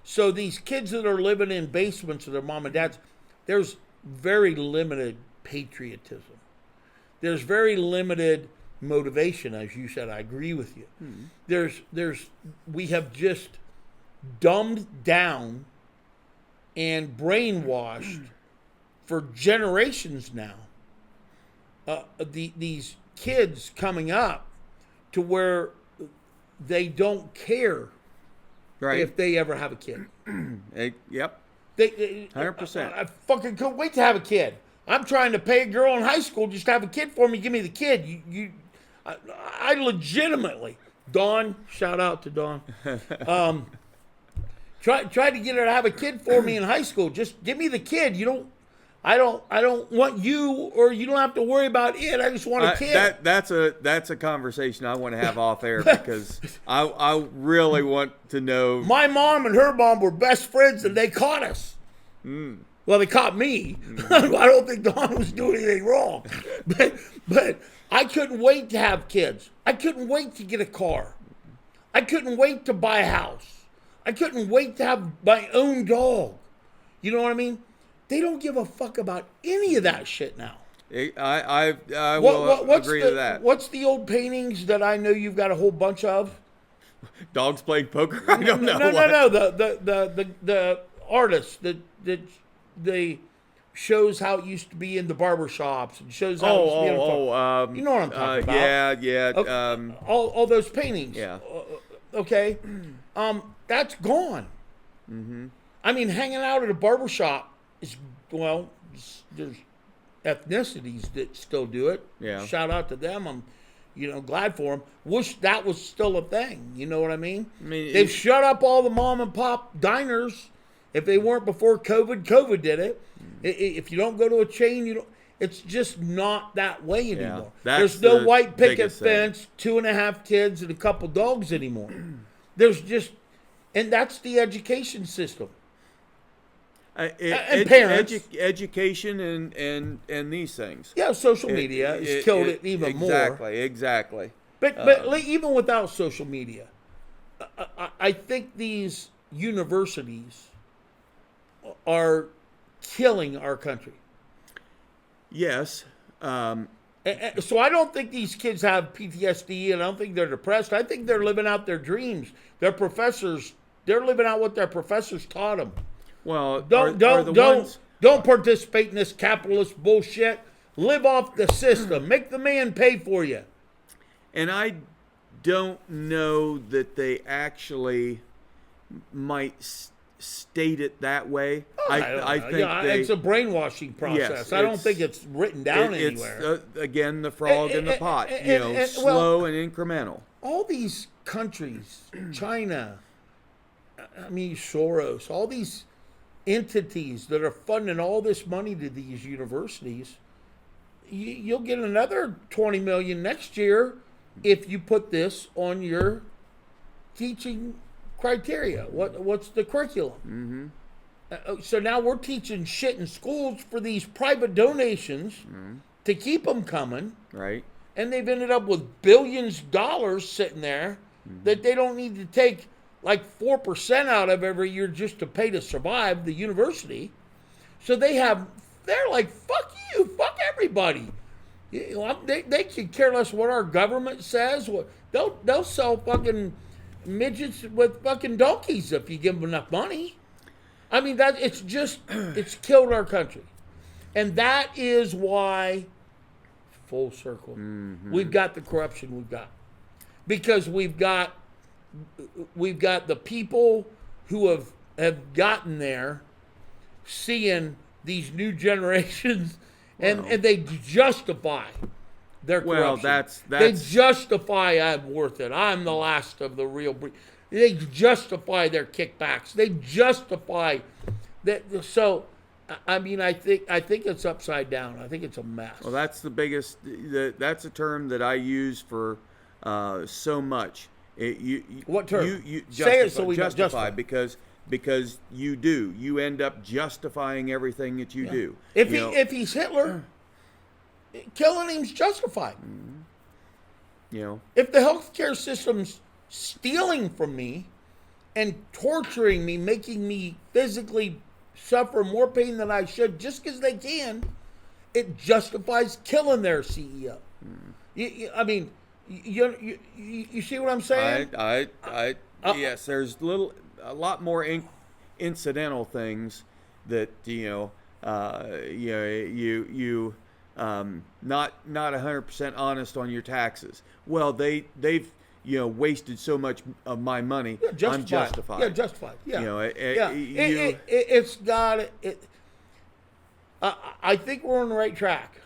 So these kids that are living in basements of their mom and dad's, there's very limited patriotism. There's very limited motivation, as you said. I agree with you. We have just dumbed down and brainwashed for generations now. These kids coming up to where they don't care Right. if they ever have a kid. Yep. 100%. I fucking couldn't wait to have a kid. I'm trying to pay a girl in high school just to have a kid for me. Give me the kid. I legitimately, Dawn, shout out to Dawn. Tried to get her to have a kid for me in high school. Just give me the kid. I don't want you, or you don't have to worry about it. I just want a kid. That's a conversation I want to have off air because I really want to know. My mom and her mom were best friends, and they caught us. Well, they caught me. I don't think Dawn was doing anything wrong, but I couldn't wait to have kids. I couldn't wait to get a car. I couldn't wait to buy a house. I couldn't wait to have my own dog. You know what I mean? They don't give a fuck about any of that shit now. I will agree to that. What's the old paintings that I know you've got a whole bunch of? Dogs playing poker? I don't know. No. The artist that they shows how it used to be in the barber shops and shows how it used to be in you know what I'm talking about. Yeah. Okay. All those paintings. Yeah. Okay. That's gone. Mm-hmm. I mean, hanging out at a barber shop is, well, there's ethnicities that still do it. Yeah. Shout out to them. I'm, glad for them. Wish that was still a thing. You know what I mean? They've shut up all the mom and pop diners. If they weren't before COVID, COVID did it. If you don't go to a chain, you don't. It's just not that way anymore. There's no white picket fence, 2.5 kids, and a couple dogs anymore. There's just, and that's the education system. And parents, education, and these things. Yeah, social media has killed it even more. Exactly. But even without social media, I think these universities are killing our country. Yes. So I don't think these kids have PTSD, and I don't think they're depressed. I think they're living out their dreams. Their professors, they're living out what their professors taught them. Well, don't participate in this capitalist bullshit. Live off the system. Make the man pay for you. And I don't know that they actually might state it that way. I think it's a brainwashing process. Yes, I don't think it's written down anywhere. It's again the frog in the pot. Slow and incremental. All these countries, China, Soros, all these entities that are funding all this money to these universities, you'll get another $20 million next year if you put this on your teaching criteria. What's the curriculum? Mm-hmm. So now we're teaching shit in schools for these private donations to keep them coming. Right. And they've ended up with billions of dollars sitting there that they don't need to take like 4% out of every year just to pay to survive the university. So they're like, fuck you, fuck everybody. They could care less what our government says. They'll sell fucking midgets with fucking donkeys if you give them enough money. It's killed our country. And that is why, full circle, we've got the corruption we've got. Because we've got the people who have gotten there seeing these new generations and they justify their corruption. Well, they justify I'm worth it. I'm the last of the real breed. They justify their kickbacks. They justify that. So, I think it's upside down. I think it's a mess. Well, that's the biggest. That's a term that I use for so much. What term? You say it so we justify because you end up justifying everything that you do. If he's Hitler, killing him's justified. If the healthcare system's stealing from me and torturing me, making me physically suffer more pain than I should, just because they can, it justifies killing their CEO. You see what I'm saying? Yes, there's a lot more incidental things that not 100% honest on your taxes. Well, they've wasted so much of my money. Yeah, I'm justified. Yeah, justified. Yeah, It's got it. I think we're on the right track.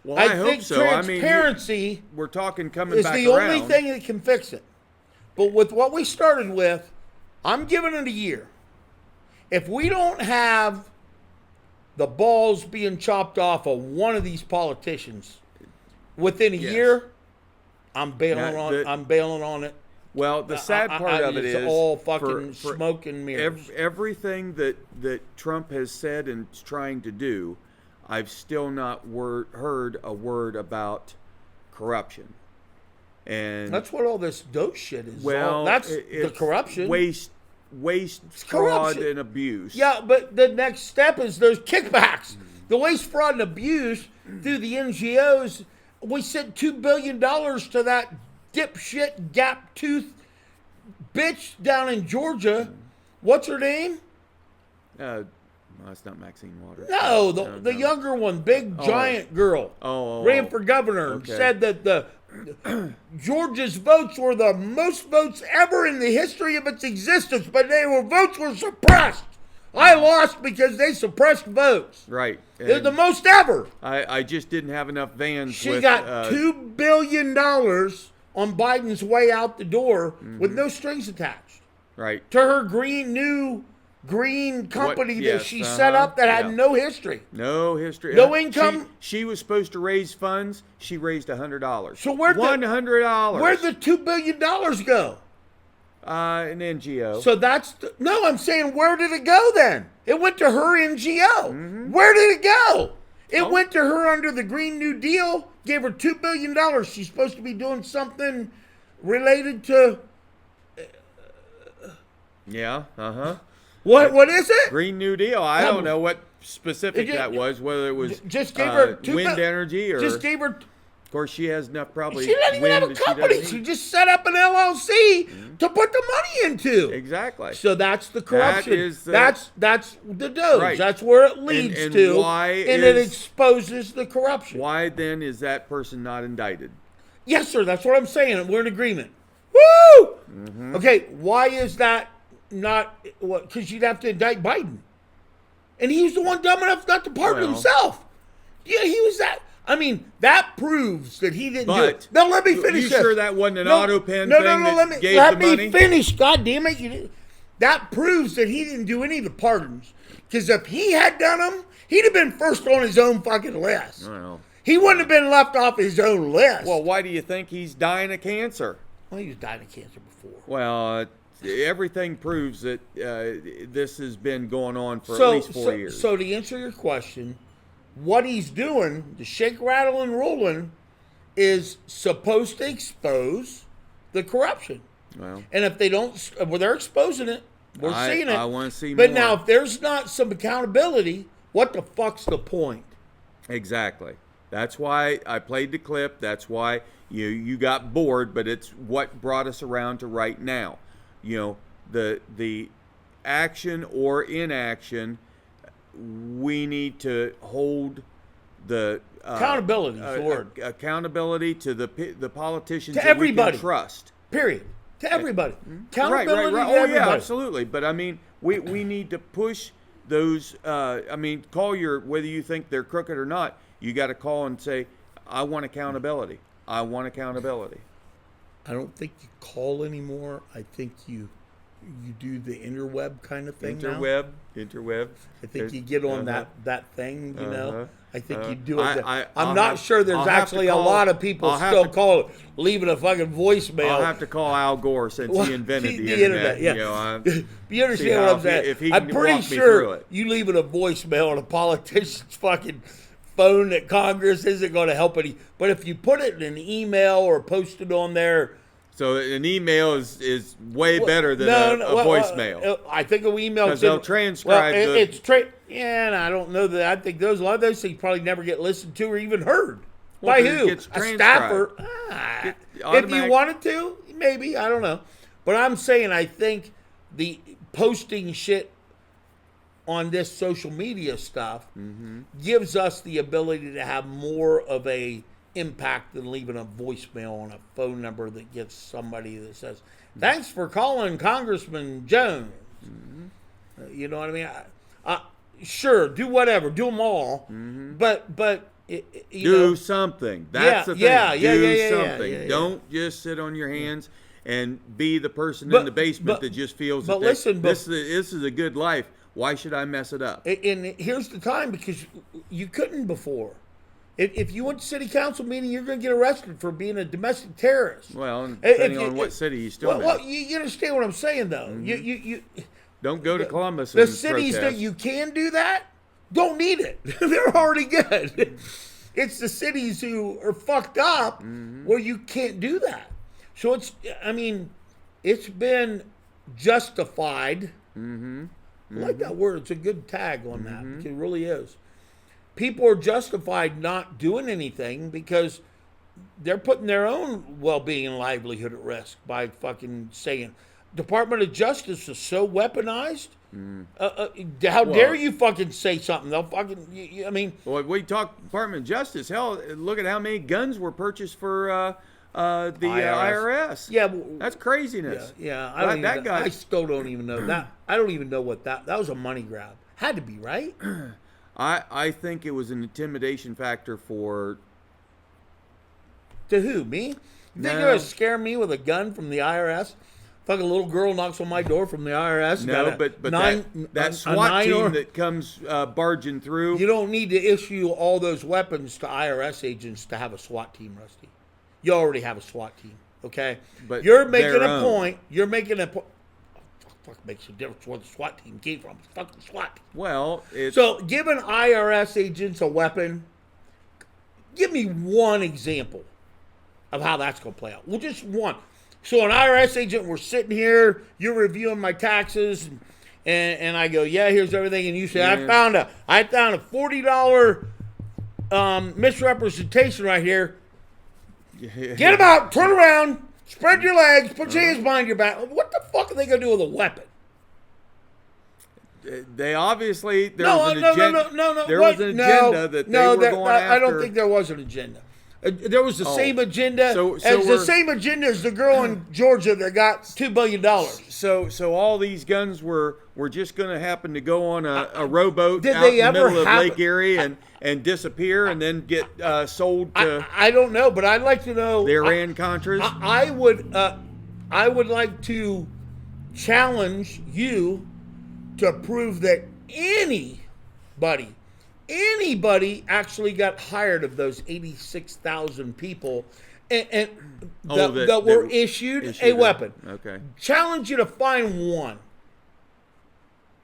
Well, I hope think so. Transparency we're talking coming back around. Is the only thing that can fix it. But with what we started with, I'm giving it a year. If we don't have the balls being chopped off of one of these politicians within a year, I'm bailing on it. Well, the sad part of it is all fucking smoke and mirrors. Everything that Trump has said and is trying to do, I've still not heard a word about corruption. And that's what all this dope shit is. Well, that's the corruption. Waste, fraud, and abuse. Yeah, but the next step is there's kickbacks. The waste, fraud, and abuse through the NGOs. We sent $2 billion to that dipshit gap tooth bitch down in Georgia. What's her name? No, it's not Maxine Waters. No, the younger one, big giant girl. Ran for governor and said that the Georgia's votes were the most votes ever in the history of its existence, but votes were suppressed. I lost because they suppressed votes. Right. They're the most ever. I just didn't have enough vans. She got $2 billion on Biden's way out the door with no strings attached. Right. To her new green company that she set up that had no history. No history. No income. She was supposed to raise funds. She raised $100. So where'd $100. Where'd the $2 billion go? An NGO. So no, I'm saying where did it go then? It went to her NGO. Where did it go? It went to her under the Green New Deal, gave her $2 billion. She's supposed to be doing something related to... Yeah, What is it? Green New Deal. I don't know what specific that was, whether it was just gave her wind energy or... Just gave her... Of course, she has enough probably... She doesn't even have a company. She just set up an LLC to put the money into. Exactly. So that's the corruption. That is that's the dose. Right. That's where it leads and to. It exposes the corruption. Why then is that person not indicted? Yes, sir. That's what I'm saying. We're in agreement. Woo! Okay, why is that not... Because you'd have to indict Biden. And he was the one dumb enough not to pardon himself. Yeah, he was that... I mean, that proves that he didn't do it. Now, let me finish You this. sure that wasn't an auto pen no, thing let that me money? finish. God damn it. That proves that he didn't do any of the pardons. Because if he had done them, he'd have been first on his own fucking list. I don't know. He wouldn't have been left off his own list. Well, why do you think he's dying of cancer? Well, he was dying of cancer before. Well, everything proves that this has been going on for at least 4 years. So to answer your question, what he's doing, the shake, rattle, and rolling, is supposed to expose the corruption. Well, and if they don't, well, they're exposing it. We're seeing it. I want to see but more. now, if there's not some accountability, what the fuck's the point? Exactly. That's why I played the clip. That's why you got bored, but it's what brought us around to right now. You know, the action or inaction, we need to hold the accountability is the word. Accountability to the politicians to that everybody. We can trust. Period. To everybody. Right. Accountability to Oh, everybody. yeah, absolutely. But I mean, we need to push those. I mean, call whether you think they're crooked or not. You got to call and say, I want accountability. I want accountability. I don't think you call anymore. I think you do the interweb kind of thing Interweb. I think you get on that thing, you know. I think you do it. I'm not sure there's actually a lot of people still leaving a fucking voicemail. I'll have to call Al Gore since he invented the internet. Yeah. You know, you understand what I'm saying? I'm pretty sure you leaving a voicemail on a politician's fucking phone at Congress isn't going to help any. But if you put it in an email or post it on there. So an email is way better than a voicemail. I think an email because they'll transcribe. And I don't know that. I think a lot of those things probably never get listened to or even heard. By who? A staffer. If you wanted to, maybe. I don't know. But I'm saying I think the posting shit on this social media stuff gives us the ability to have more of a impact than leaving a voicemail on a phone number that gets somebody that says, "Thanks for calling Congressman Jones." You know what I mean? Sure, do whatever, do them all, but do something. That's the thing. Do something. Don't just sit on your hands and be the person in the basement that just feels that this is a good life. Why should I mess it up? And here's the time, because you couldn't before. If you went to city council meeting, you're going to get arrested for being a domestic terrorist. Well, depending on what city you still in. Well, you understand what I'm saying, though. You don't go to Columbus. The cities that you can do that don't need it. They're already good. It's the cities who are fucked up where you can't do that. So it's been justified. I like that word. It's a good tag on that. It really is. people are justified not doing anything because they're putting their own well-being and livelihood at risk by fucking saying Department of Justice is so weaponized. How dare you fucking say something? They'll fucking. I mean, well, we talk Department of Justice. Hell, look at how many guns were purchased for the IRS. Yeah, that's craziness. Yeah. I still don't even know that. I don't even know what that was a money grab. Had to be, right? I think it was an intimidation factor for. To who? Me? You think you're gonna scare me with a gun from the IRS? Fucking little girl knocks on my door from the IRS. No, but that SWAT team that comes barging through. You don't need to issue all those weapons to IRS agents to have a SWAT team, Rusty. You already have a SWAT team, okay? But you're making a point. You're making a point. Fuck makes a difference where the SWAT team came from. It's fucking SWAT team. Well, so giving IRS agents a weapon. Give me one example of how that's going to play out. Well, just one. So an IRS agent, we're sitting here, you're reviewing my taxes, and I go, yeah, here's everything, and you say, I found a $40 misrepresentation right here. Get him out, turn around, spread your legs, put your hands behind your back. What the fuck are they going to do with a weapon? They obviously there was an agenda. There was an agenda that they were going after. I don't think there was an agenda. There was the same agenda as the girl in Georgia that got $2 billion. So all these guns were just going to happen to go on a rowboat out in the middle of Lake Erie and disappear and then get sold to. I don't know, but I'd like to know the Iran Contras. I would like to challenge you to prove that anybody actually got hired of those 86,000 people and that were issued a weapon. Okay. Challenge you to find one.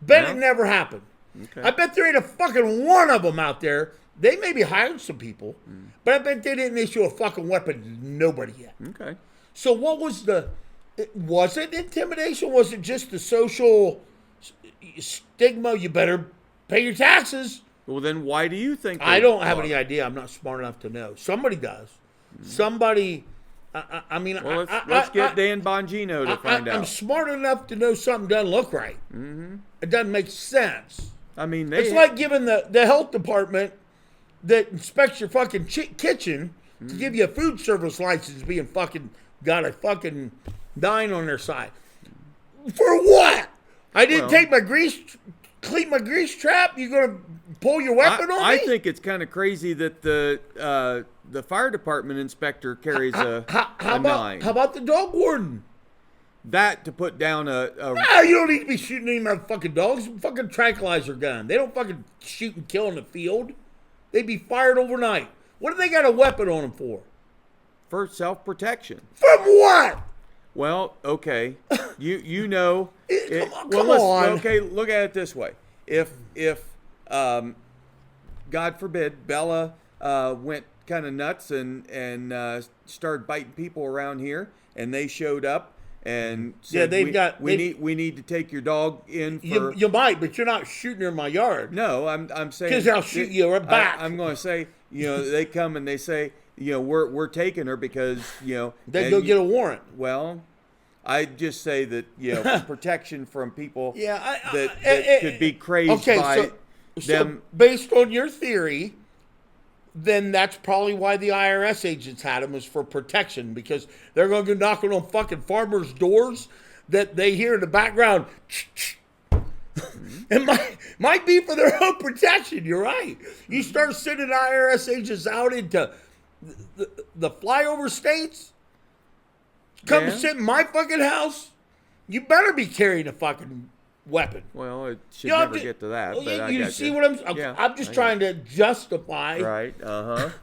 Bet it never happened. Okay. I bet there ain't a fucking one of them out there. They maybe hired some people, but I bet they didn't issue a fucking weapon to nobody yet. Okay. So what was was it intimidation? Was it just the social stigma? You better pay your taxes. Well, then why do you think? I don't have any idea. I'm not smart enough to know. Somebody does. Somebody. I mean, well, let's get Dan Bongino to find out. I'm smart enough to know something doesn't look right. Mm-hmm. It doesn't make sense. I mean, it's like giving the health department that inspects your fucking kitchen to give you a food service license being fucking got a fucking dime on their side. For what? I didn't clean my grease trap. You gonna pull your weapon on me? I think it's kind of crazy that the fire department inspector carries a nine. How about the dog warden? That to put down you don't need to be shooting any motherfucking dogs. Fucking tranquilizer gun. They don't fucking shoot and kill in the field. They'd be fired overnight. What do they got a weapon on them for? For self-protection. From what? Well, okay. You know. Come on. Okay, look at it this way. If God forbid, Bella went kind of nuts and started biting people around here, and they showed up and said, we need to take your dog in for. You might, but you're not shooting her in my yard. No, I'm saying because I'll shoot you right back. I'm going to say, they come and they say, we're taking her because they go get a warrant. Well, I just say that protection from people that could be crazed by them. So based on your theory, then that's probably why the IRS agents had them, is for protection, because they're going to go knocking on fucking farmers' doors that they hear in the background. It might be for their own protection. You're right. You start sending IRS agents out into the flyover states. Come sit in my fucking house. You better be carrying a fucking weapon. Well, it should never get to that. But you see what I'm just trying to justify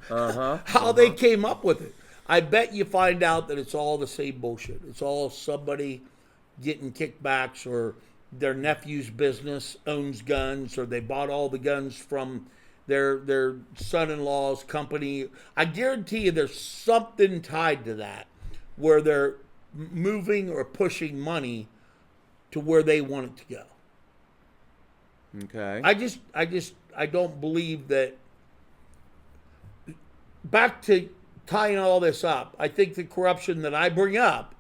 how they came up with it. I bet you find out that it's all the same bullshit. It's all somebody getting kickbacks, or their nephew's business owns guns, or they bought all the guns from their son-in-law's company. I guarantee you there's something tied to that where they're moving or pushing money to where they want it to go. Okay. I don't believe that back to tying all this up, I think the corruption that I bring up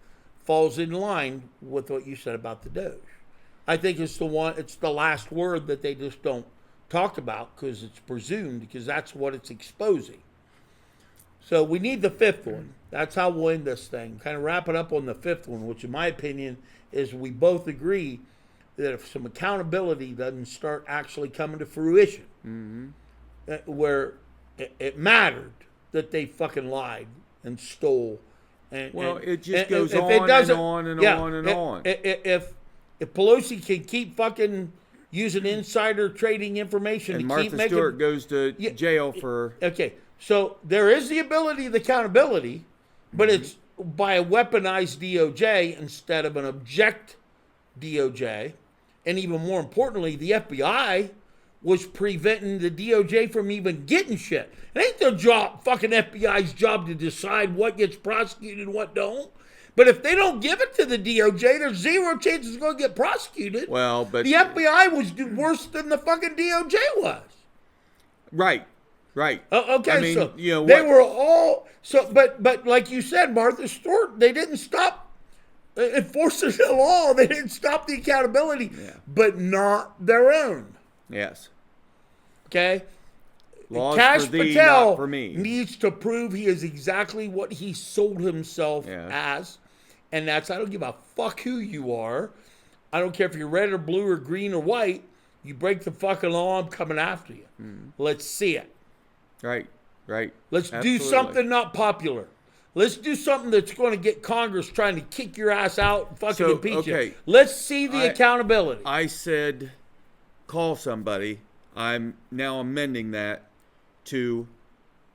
falls in line with what you said about the Doge. I think it's the last word that they just don't talk about because it's presumed, because that's what it's exposing. So we need the fifth one. That's how we'll end this thing. Kind of wrap it up on the fifth one, which in my opinion is we both agree that if some accountability doesn't start actually coming to fruition, where it mattered that they fucking lied and stole. It just goes if on it and doesn't- on and yeah, on and on. If Pelosi can keep fucking using insider trading information And to Martha keep making... Stewart goes to jail for... Okay, so there is the ability, the accountability, but it's by a weaponized DOJ instead of an object DOJ. And even more importantly, the FBI was preventing the DOJ from even getting shit. It ain't the fucking FBI's job to decide what gets prosecuted and what don't. But if they don't give it to the DOJ, there's zero chance it's going to get prosecuted. Well, but... The FBI was worse than the fucking DOJ was. Right. Okay, I mean, so you know, they were all... So, but like you said, Martha Stewart, they didn't stop enforcing the law. They didn't stop the accountability, but not their own. Yes. Okay? Laws Cash for thee, Patel not for me. needs to prove he is exactly what he sold himself as. And that's, I don't give a fuck who you are. I don't care if you're red or blue or green or white. You break the fucking law, I'm coming after you. Let's see it. Right. Let's Absolutely. do something not popular. Let's do something that's going to get Congress trying to kick your ass out and fucking impeach you. Let's see the accountability. I said call somebody. I'm now amending that to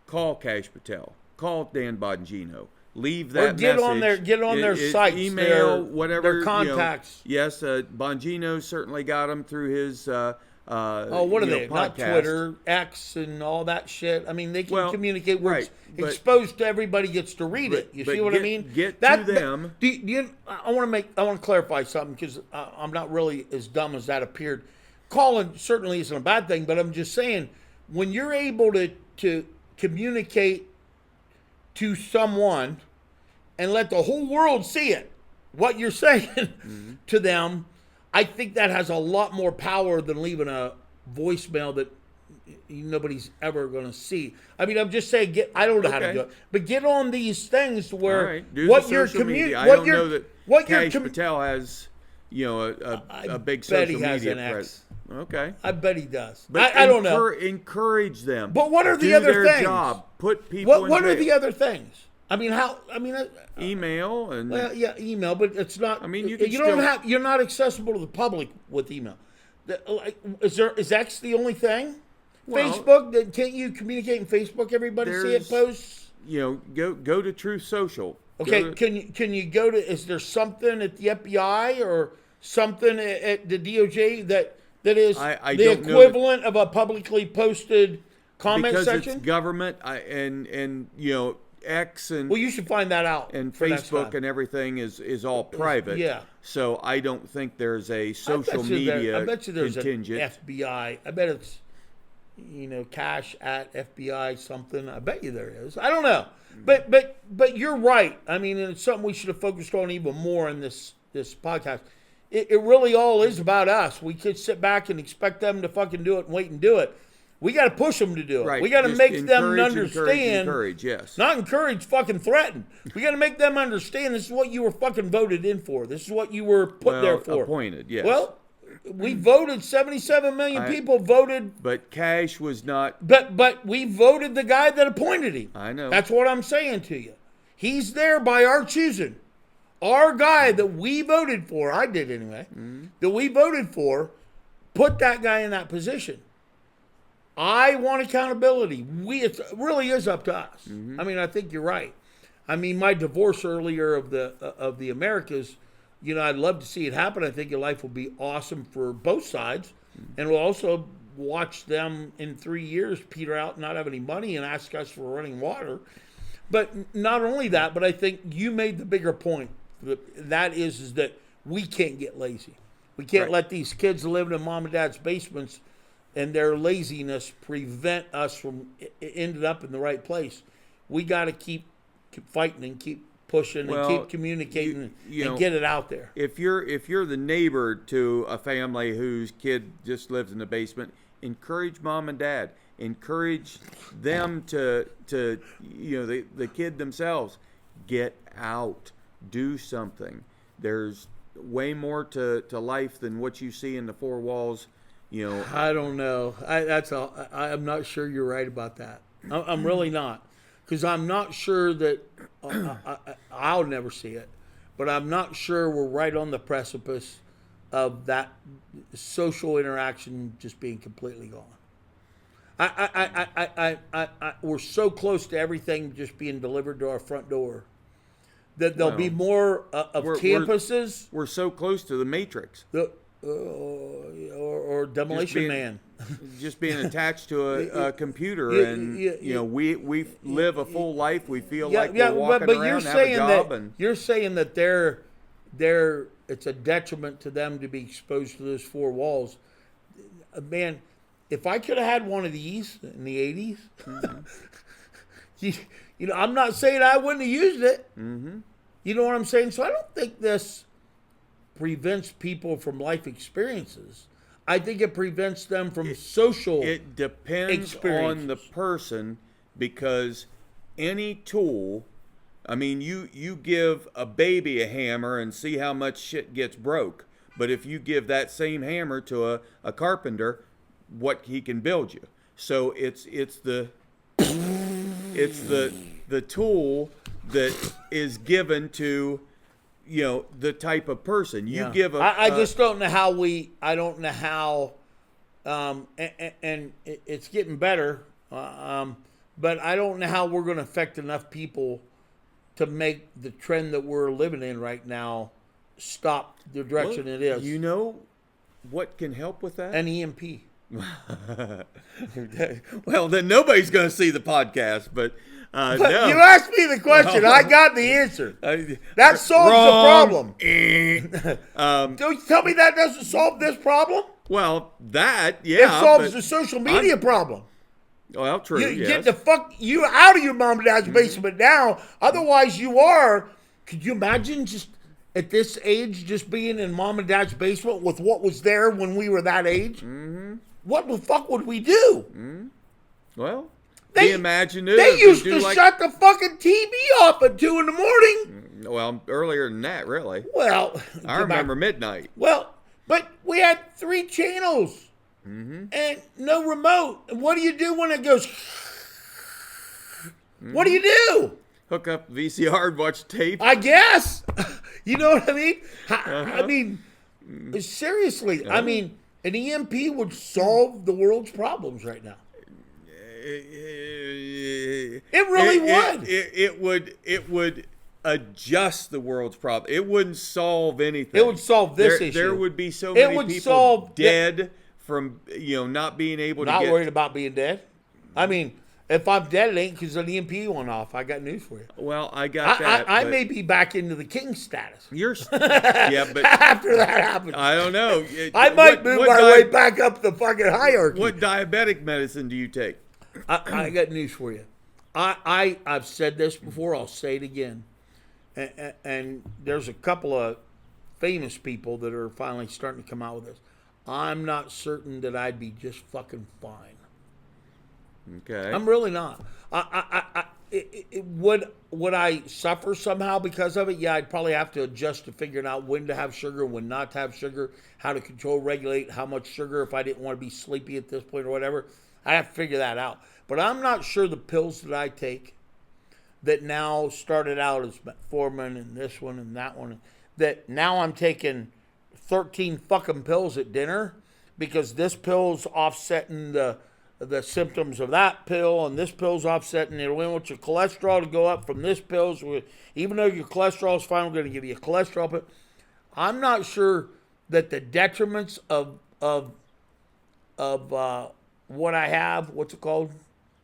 call Cash Patel. Call Dan Bongino. Leave that or get message. on their sites, email, whatever. their contacts. Yes, Bongino certainly got them through his what are they? Not podcast. Twitter, X, and all that shit. I mean, they can communicate where it's but- exposed to everybody gets to read it. You but see what I mean? get to them. I want to clarify something because I'm not really as dumb as that appeared. Calling certainly isn't a bad thing, but I'm just saying when you're able to communicate to someone and let the whole world see it, what you're saying to them, I think that has a lot more power than leaving a voicemail that nobody's ever going to see. I mean, I'm just saying, I don't know how to do it, but get on these things where what you're communicating. I don't know that Cash Patel has, a big social media presence. Okay. I bet he does. But I don't know. Encourage them. But what are the do other their things? Job. Put people. What are the other things? I mean, email and email, but it's not. I mean, you're not accessible to the public with email. Is X the only thing? Well, Facebook? Can't you communicate in Facebook? Everybody see it posts. Go to Truth Social. Okay, can you go to? Is there something at the FBI or something at the DOJ that is the equivalent of a publicly posted comment because section? It's government and X and well, you should find that out. And Facebook and everything is all private. Yeah. So I don't think there's a social media I bet you there's contingent. an FBI. I bet it's cash at FBI something. I bet you there is. I don't know. But you're right. I mean, and it's something we should have focused on even more in this podcast. It really all is about us. We could sit back and expect them to fucking do it and wait and do it. We got to push them to do it. Right. We got to make them understand. Encourage, yes. Not encourage, fucking threaten. We got to make them understand this is what you were fucking voted in for. This is what you were put there for. Appointed, yes. Well, we voted. 77 million people voted. But Cash was not. But we voted the guy that appointed him. I know. That's what I'm saying to you. He's there by our choosing. Our guy that we voted for, I did anyway, that we voted for, put that guy in that position. I want accountability. It really is up to us. I mean, I think you're right. I mean, my divorce earlier of the Americas, I'd love to see it happen. I think your life will be awesome for both sides. And we'll also watch them in 3 years peter out and not have any money and ask us for running water. But not only that, but I think you made the bigger point. That is that we can't get lazy. We can't let these kids living in mom and dad's basements and their laziness prevent us from ending up in the right place. we got to keep fighting and keep pushing and keep communicating and get it out there. If you're the neighbor to a family whose kid just lives in the basement, encourage mom and dad. Encourage them to the kid themselves, get out, do something. There's way more to life than what you see in the four walls. I don't know. I'm not sure you're right about that. I'm really not, because I'm not sure that I'll never see it, but I'm not sure we're right on the precipice of that social interaction just being completely gone. We're so close to everything just being delivered to our front door that there'll be more of campuses. We're so close to the Matrix. Or Demolition Man. Just being attached to a computer, and we live a full life. We feel like we're walking around, have a job. You're saying that it's a detriment to them to be exposed to those four walls. Man, if I could have had one of these in the 80s, I'm not saying I wouldn't have used it. Mm-hmm. You know what I'm saying? So I don't think this prevents people from life experiences. I think it prevents them from social It depends on the person, because any tool, I mean, you give a baby a hammer and see how much shit gets broke. But if you give that same hammer to a carpenter, what he can build you. So it's the tool that is given to the type of person you give. I just don't know how and it's getting better, but I don't know how we're going to affect enough people to make the trend that we're living in right now stop the direction it is. You know what can help with that? An EMP. Well, then nobody's going to see the podcast, but no. You asked me the question. I got the answer. That solves the problem. Don't you tell me that doesn't solve this problem? Well, it solves the social media problem. Well, true. Get the fuck you out of your mom and dad's basement now. Otherwise, you are. Could you imagine just at this age just being in mom and dad's basement with what was there when we were that age? Mm-hmm. What the fuck would we do? Mm-hmm. Well, be imaginative. They used to shut the fucking TV off at 2 a.m. Well, earlier than that, really. Well, I remember midnight. Well, but we had 3 channels and no remote. And what do you do when it goes? What do you do? Hook up VCR and watch tape. I guess. You know what I mean? I mean, seriously. I mean, an EMP would solve the world's problems right now. It really would. It would adjust the world's problem. It wouldn't solve anything. It would solve this issue. There would be so many people dead from not being able to. Not worried about being dead. I mean, if I'm dead, it ain't because an EMP went off. I got news for you. Well, I got that. I may be back into the king status. But after that happens, I don't know. I might move my way back up the fucking hierarchy. What diabetic medicine do you take? I got news for you. I've said this before. I'll say it again. And there's a couple of famous people that are finally starting to come out with this. I'm not certain that I'd be just fucking fine. Okay. I'm really not. Would I suffer somehow because of it? Yeah, I'd probably have to adjust to figuring out when to have sugar, when not to have sugar, how to control, regulate how much sugar if I didn't want to be sleepy at this point or whatever. I have to figure that out. But I'm not sure the pills that I take that now started out as metformin and this one and that one, that now I'm taking 13 fucking pills at dinner because this pill's offsetting the symptoms of that pill, and this pill's offsetting it. We want your cholesterol to go up from this pill. So even though your cholesterol is fine, we're going to give you a cholesterol pill. I'm not sure that the detriments of what I have, what's it called?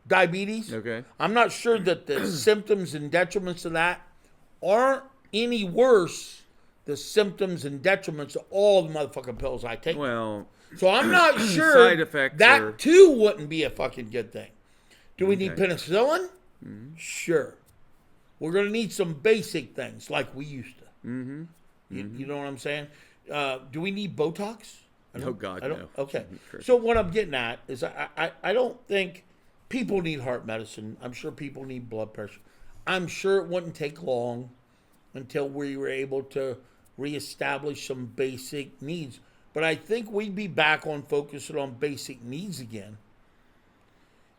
Diabetes. Okay. I'm not sure that the symptoms and detriments of that aren't any worse the symptoms and detriments of all the motherfucking pills I take. Well, so I'm not sure side effects that too wouldn't be a fucking good thing. Do we need penicillin? Sure. We're going to need some basic things like we used to. You know what I'm saying? Do we need Botox? Oh, God, I don't. no. Okay. So what I'm getting at is I don't think people need heart medicine. I'm sure people need blood pressure. I'm sure it wouldn't take long until we were able to reestablish some basic needs. But I think we'd be back on focusing on basic needs again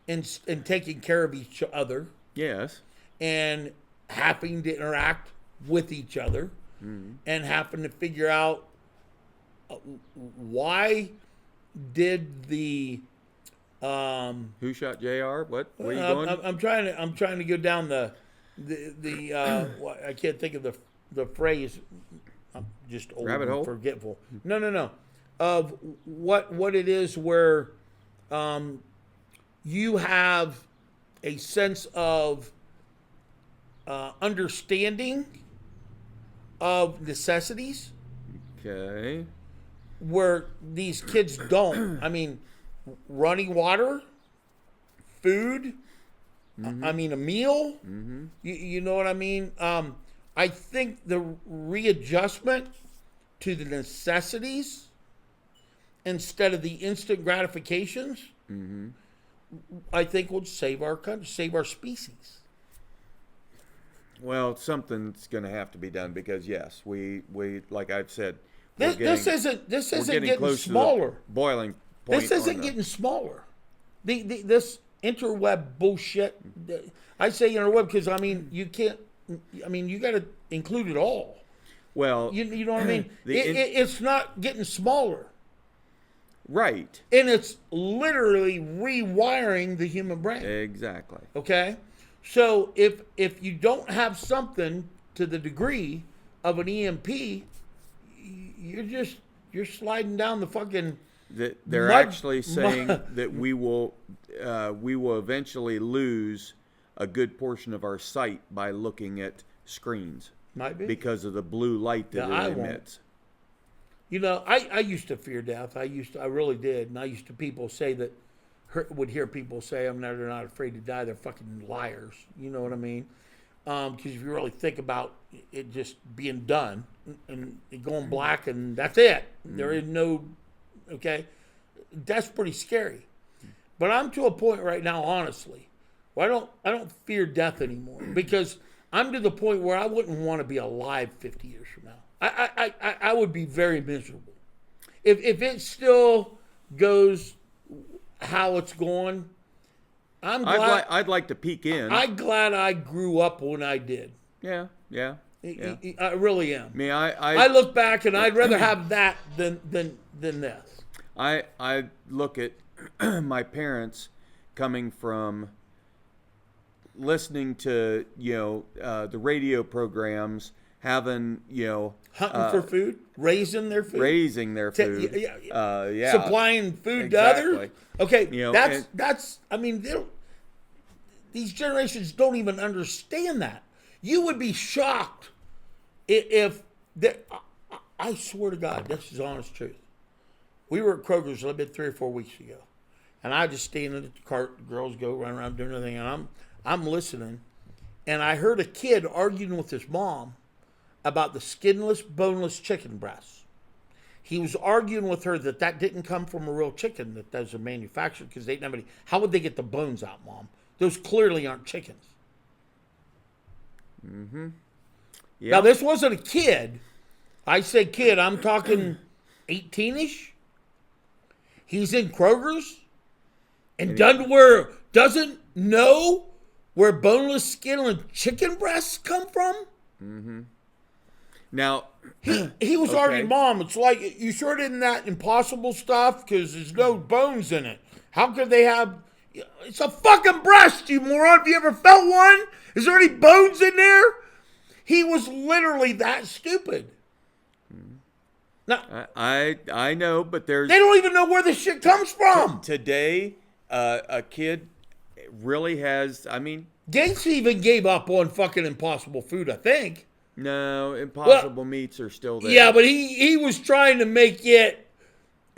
and taking care of each other Yes. and having to interact with each other and having to figure out why did the Who shot JR? What? Where you going? I'm trying to go down the I can't think of the phrase. I'm just old Rabbit and hole? forgetful. No. Of what it is where you have a sense of understanding of necessities Okay. where these kids don't. I mean, running water, food, I mean, a meal. You know what I mean? I think the readjustment to the necessities instead of the instant gratifications, I think would save our country, save our species. Well, something's going to have to be done because yes, we like I've said, This isn't getting close smaller. to the boiling point. This isn't getting smaller. This interweb bullshit. I say interweb because I mean you can't. I mean you got to include it all. Well, You know what I mean? It's not getting smaller, right. and it's literally rewiring the human brain. Exactly. Okay, so if you don't have something to the degree of an EMP, you're sliding down the fucking. They're Mud- actually saying that we will eventually lose a good portion of our sight by looking at screens Might be. because of the blue light that Yeah, I it won't. emits. You know, I used to fear death. I really did, and I used to would hear people say, "I'm not, they're not afraid to die." They're fucking liars. You know what I mean? Because if you really think about it, just being done and it going black, and that's it. There is no, okay. That's pretty scary. But I'm to a point right now, honestly, where I don't fear death anymore because I'm to the point where I wouldn't want to be alive 50 years from now. I would be very miserable. If it still goes how it's going, I'm glad. I'd like to peek in. I'm glad I grew up when I did. Yeah. I really am. I mean, I look back and I'd rather have that than this. I look at my parents coming from listening to the radio programs, having Hunting for food, raising their food, yeah, supplying food exactly. to others. Okay, And that's. I mean, these generations don't even understand that. You would be shocked if I swear to God, this is honest truth. We were at Kroger's a little bit 3 or 4 weeks ago, and I just standing at the cart. The girls go run around doing everything, and I'm listening, and I heard a kid arguing with his mom about the skinless, boneless chicken breasts. He was arguing with her that didn't come from a real chicken, that those are manufactured because they didn't have any. How would they get the bones out, Mom? Those clearly aren't chickens. Yep. Now, this wasn't a kid. I say kid, I'm talking 18-ish. He's in Kroger's and doesn't know where boneless skin and chicken breasts come from. Now, He was arguing, Mom, it's like, you sure it isn't that impossible stuff? Because there's no bones in it. How could they have... It's a fucking breast, you moron. Have you ever felt one? Is there any bones in there? He was literally that stupid. Now, I know, but there's... they don't even know where this shit comes from. Today, a kid really has... I mean... Gates even gave up on fucking impossible food, I think. No, impossible meats are still there. Yeah, but he was trying to make it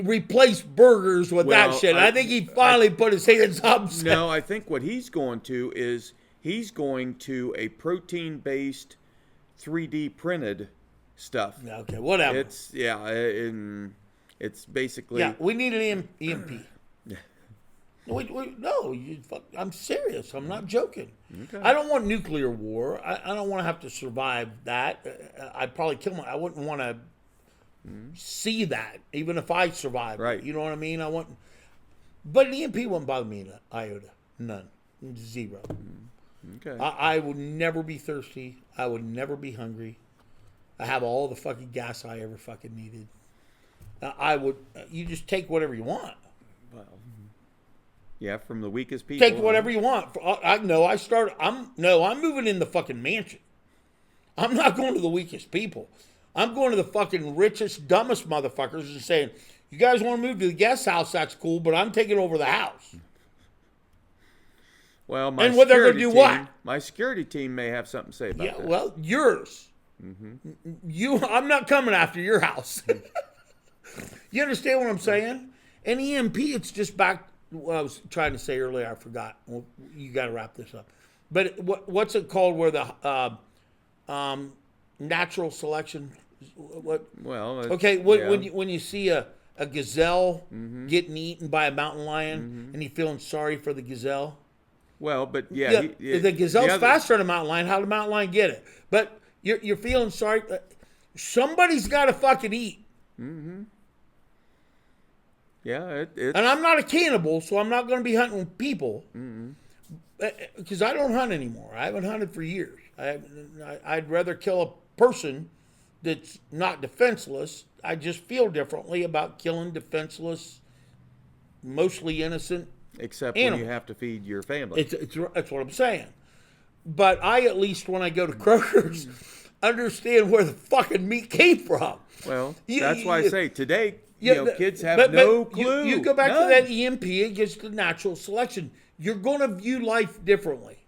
replace burgers with that Well, shit. I think he finally put his hands up. No, I think what he's going to is He's going to a protein-based 3D printed stuff. Okay, whatever. It's basically we need an EMP. No, I'm serious. I'm not joking. Okay. I don't want nuclear war. I don't want to have to survive that. I'd probably kill I wouldn't want to see that, even if I survived. Right. You know what I mean? But an EMP wouldn't bother me an iota. None. Zero. Okay. I would never be thirsty. I would never be hungry. I have all the fucking gas I ever fucking needed. You just take whatever you want. Well, yeah, from the weakest people. Take whatever you want. I'm moving in the fucking mansion. I'm not going to the weakest people. I'm going to the fucking richest, dumbest motherfuckers and saying, you guys want to move to the guest house, that's cool, but I'm taking over the house. Well, And what they're gonna do what? My security team may have something to say about that. Well, yours. I'm not coming after your house. You understand what I'm saying? An EMP, it's just back. What I was trying to say earlier, I forgot. Well, you got to wrap this up. But what's it called? Where the natural selection? What? Well, Okay. When you see a gazelle getting eaten by a mountain lion, and you're feeling sorry for the gazelle. Well, but yeah, the gazelle's faster than a mountain lion. How did the mountain lion get it? But you're feeling sorry. Somebody's got to fucking eat. Yeah, it's... And I'm not a cannibal, so I'm not going to be hunting people. Because I don't hunt anymore. I haven't hunted for years. I'd rather kill a person that's not defenseless. I just feel differently about killing defenseless, mostly innocent Except animals. when you have to feed your family. That's what I'm saying. But I, at least when I go to Kroger's, understand where the fucking meat came from. Well, that's why I say today... kids have no clue. You go back to that EMP against the natural selection. You're going to view life differently.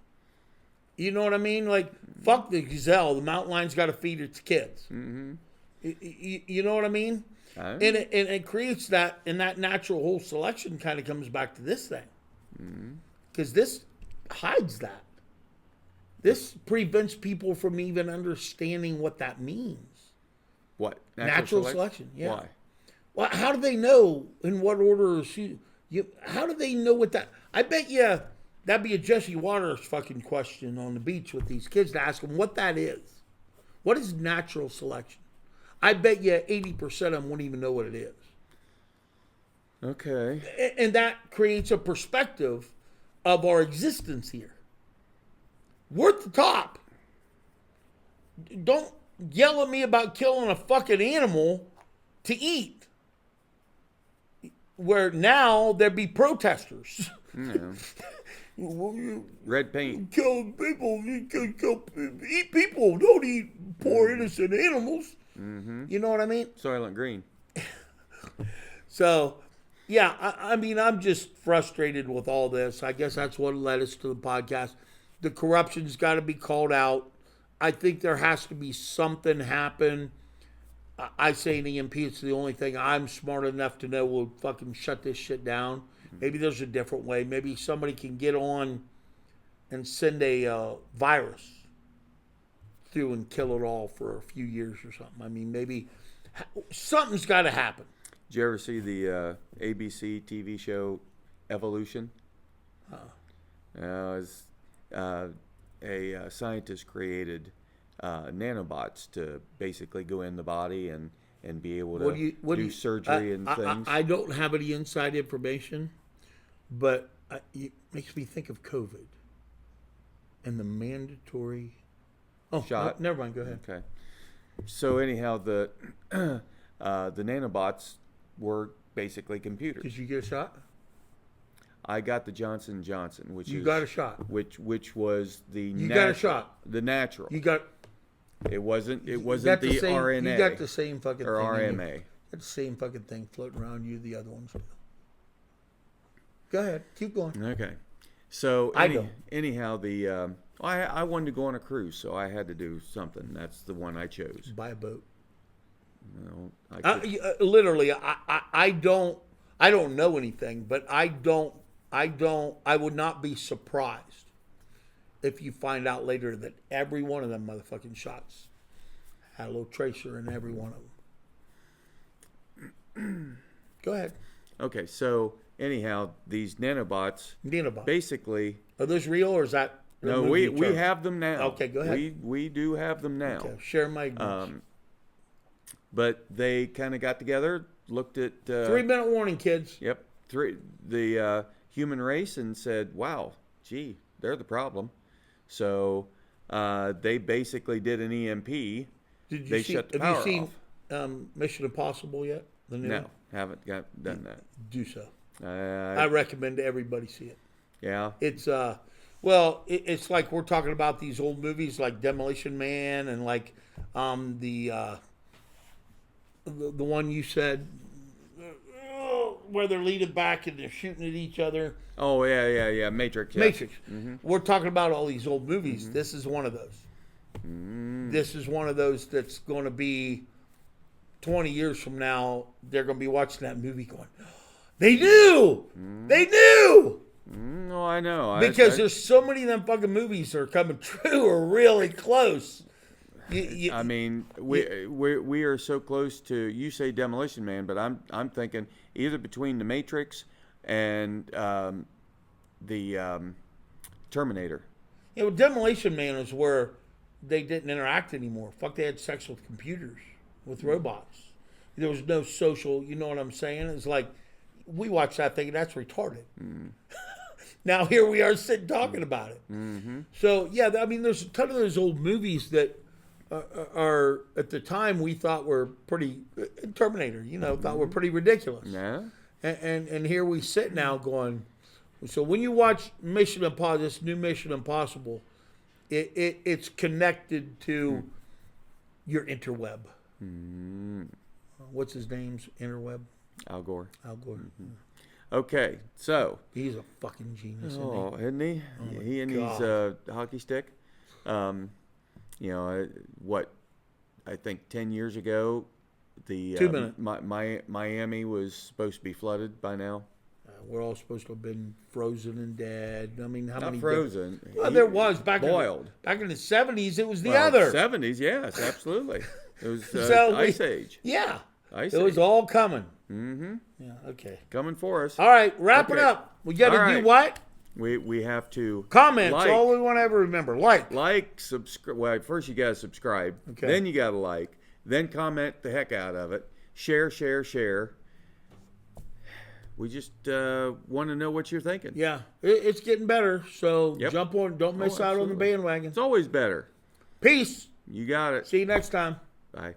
You know what I mean? Like, fuck the gazelle. The mountain lion's got to feed its kids. You know what I mean? And it creates that, and that natural whole selection kind of comes back to this thing. Because this hides that. This prevents people from even understanding what that means. What? Natural selection, yeah. Why? Well, how do they know in what order is how do they know what that... I bet you that'd be a Jesse Waters fucking question on the beach with these kids to ask them what that is. What is natural selection? I bet you 80% of them wouldn't even know what it is. Okay. And that creates a perspective of our existence here. We're at the top. Don't yell at me about killing a fucking animal to eat. Where now there'd be protesters. Red paint. Kill people. Eat people. Don't eat poor innocent animals. You know what I mean? Soylent Green. So, yeah, I mean, I'm just frustrated with all this. I guess that's what led us to the podcast. The corruption's got to be called out. I think there has to be something happen. I say an EMP, it's the only thing I'm smart enough to know will fucking shut this shit down. Maybe there's a different way. Maybe somebody can get on and send a virus through and kill it all for a few years or something. I mean, maybe something's got to happen. Did you ever see the ABC TV show Evolution? A scientist created nanobots to basically go in the body and be able to do surgery and things. I don't have any inside information, but it makes me think of COVID and the mandatory shot. Never mind. Go ahead. Okay. So anyhow, the nanobots were basically computers. Did you get a shot? I got the Johnson & Johnson, which you got a shot. which was the you got a shot. The natural. You got. It wasn't the same, RNA. You got the same fucking or thing. RMA. You got the same fucking thing floating around you. The other ones. Go ahead. Keep going. Okay. So don't. Anyhow, I wanted to go on a cruise, so I had to do something. That's the one I chose. Buy a boat. No, Literally, I don't know anything, but I would not be surprised if you find out later that every one of them motherfucking shots had a little tracer in every one of them. Go ahead. Okay, so anyhow, these nanobots basically... Are those real or is that... No, we have them now. Okay, go ahead. We do have them now. Okay, share my ignorance. But they kind of got together, looked at... 3-minute warning, kids. Yep. The human race and said, wow, gee, they're the problem. So they basically did an EMP. Shut the power have you off. seen Mission Impossible yet? The new one? Haven't done that. Do so. I recommend everybody see it. Yeah. It's it's like we're talking about these old movies like Demolition Man and like the one you said where they're leading back and they're shooting at each other. Oh yeah. Matrix. Yeah. Matrix. Mm-hmm. We're talking about all these old movies. Mm-hmm. This is one of those. This is one of those that's going to be 20 years from now. They're going to be watching that movie going, they knew! They knew! No, I know. Because there's so many of them fucking movies that are coming true or really close. I mean, we are so close to, you say Demolition Man, but I'm thinking either between the Matrix and the Terminator. Yeah, well, Demolition Man is where they didn't interact anymore. Fuck, they had sex with computers, with robots. There was no social, you know what I'm saying? It's like, we watched that thing, and that's retarded. Now here we are sitting talking about it. Mm-hmm. So, yeah, I mean, there's a ton of those old movies that are at the time we thought were pretty, Terminator, thought were pretty ridiculous. Yeah. And here we sit now going, so when you watch Mission Impossible, this new Mission Impossible, it's connected to your interweb. What's his name's interweb? Al Gore. Al Gore. Mm-hmm. Okay, so he's a fucking genius. Isn't he? Oh He and God. his hockey stick. What I think 10 years ago, the 2 minutes. Miami was supposed to be flooded by now. We're all supposed to have been frozen and dead. I mean, how Not many? frozen. Well, there was boiled. Back in the 70s. It was the other 70s. Yes, absolutely. It was So Ice Age. Yeah, Ice it was Age. all coming. Mm-hmm. Yeah. Okay. Coming for us. All right. Wrap it Okay. up. We got All to do right. what? We have to Comments. like, All we want to ever remember. subscribe. Well, first you got to subscribe. Okay. Then you got to like. Then comment the heck out of it. Share. We just want to know what you're thinking. Yeah, it's getting better. So Yep. jump on. Don't miss out on the absolutely. bandwagon. It's always better. Peace. You got it. See you next time. Bye.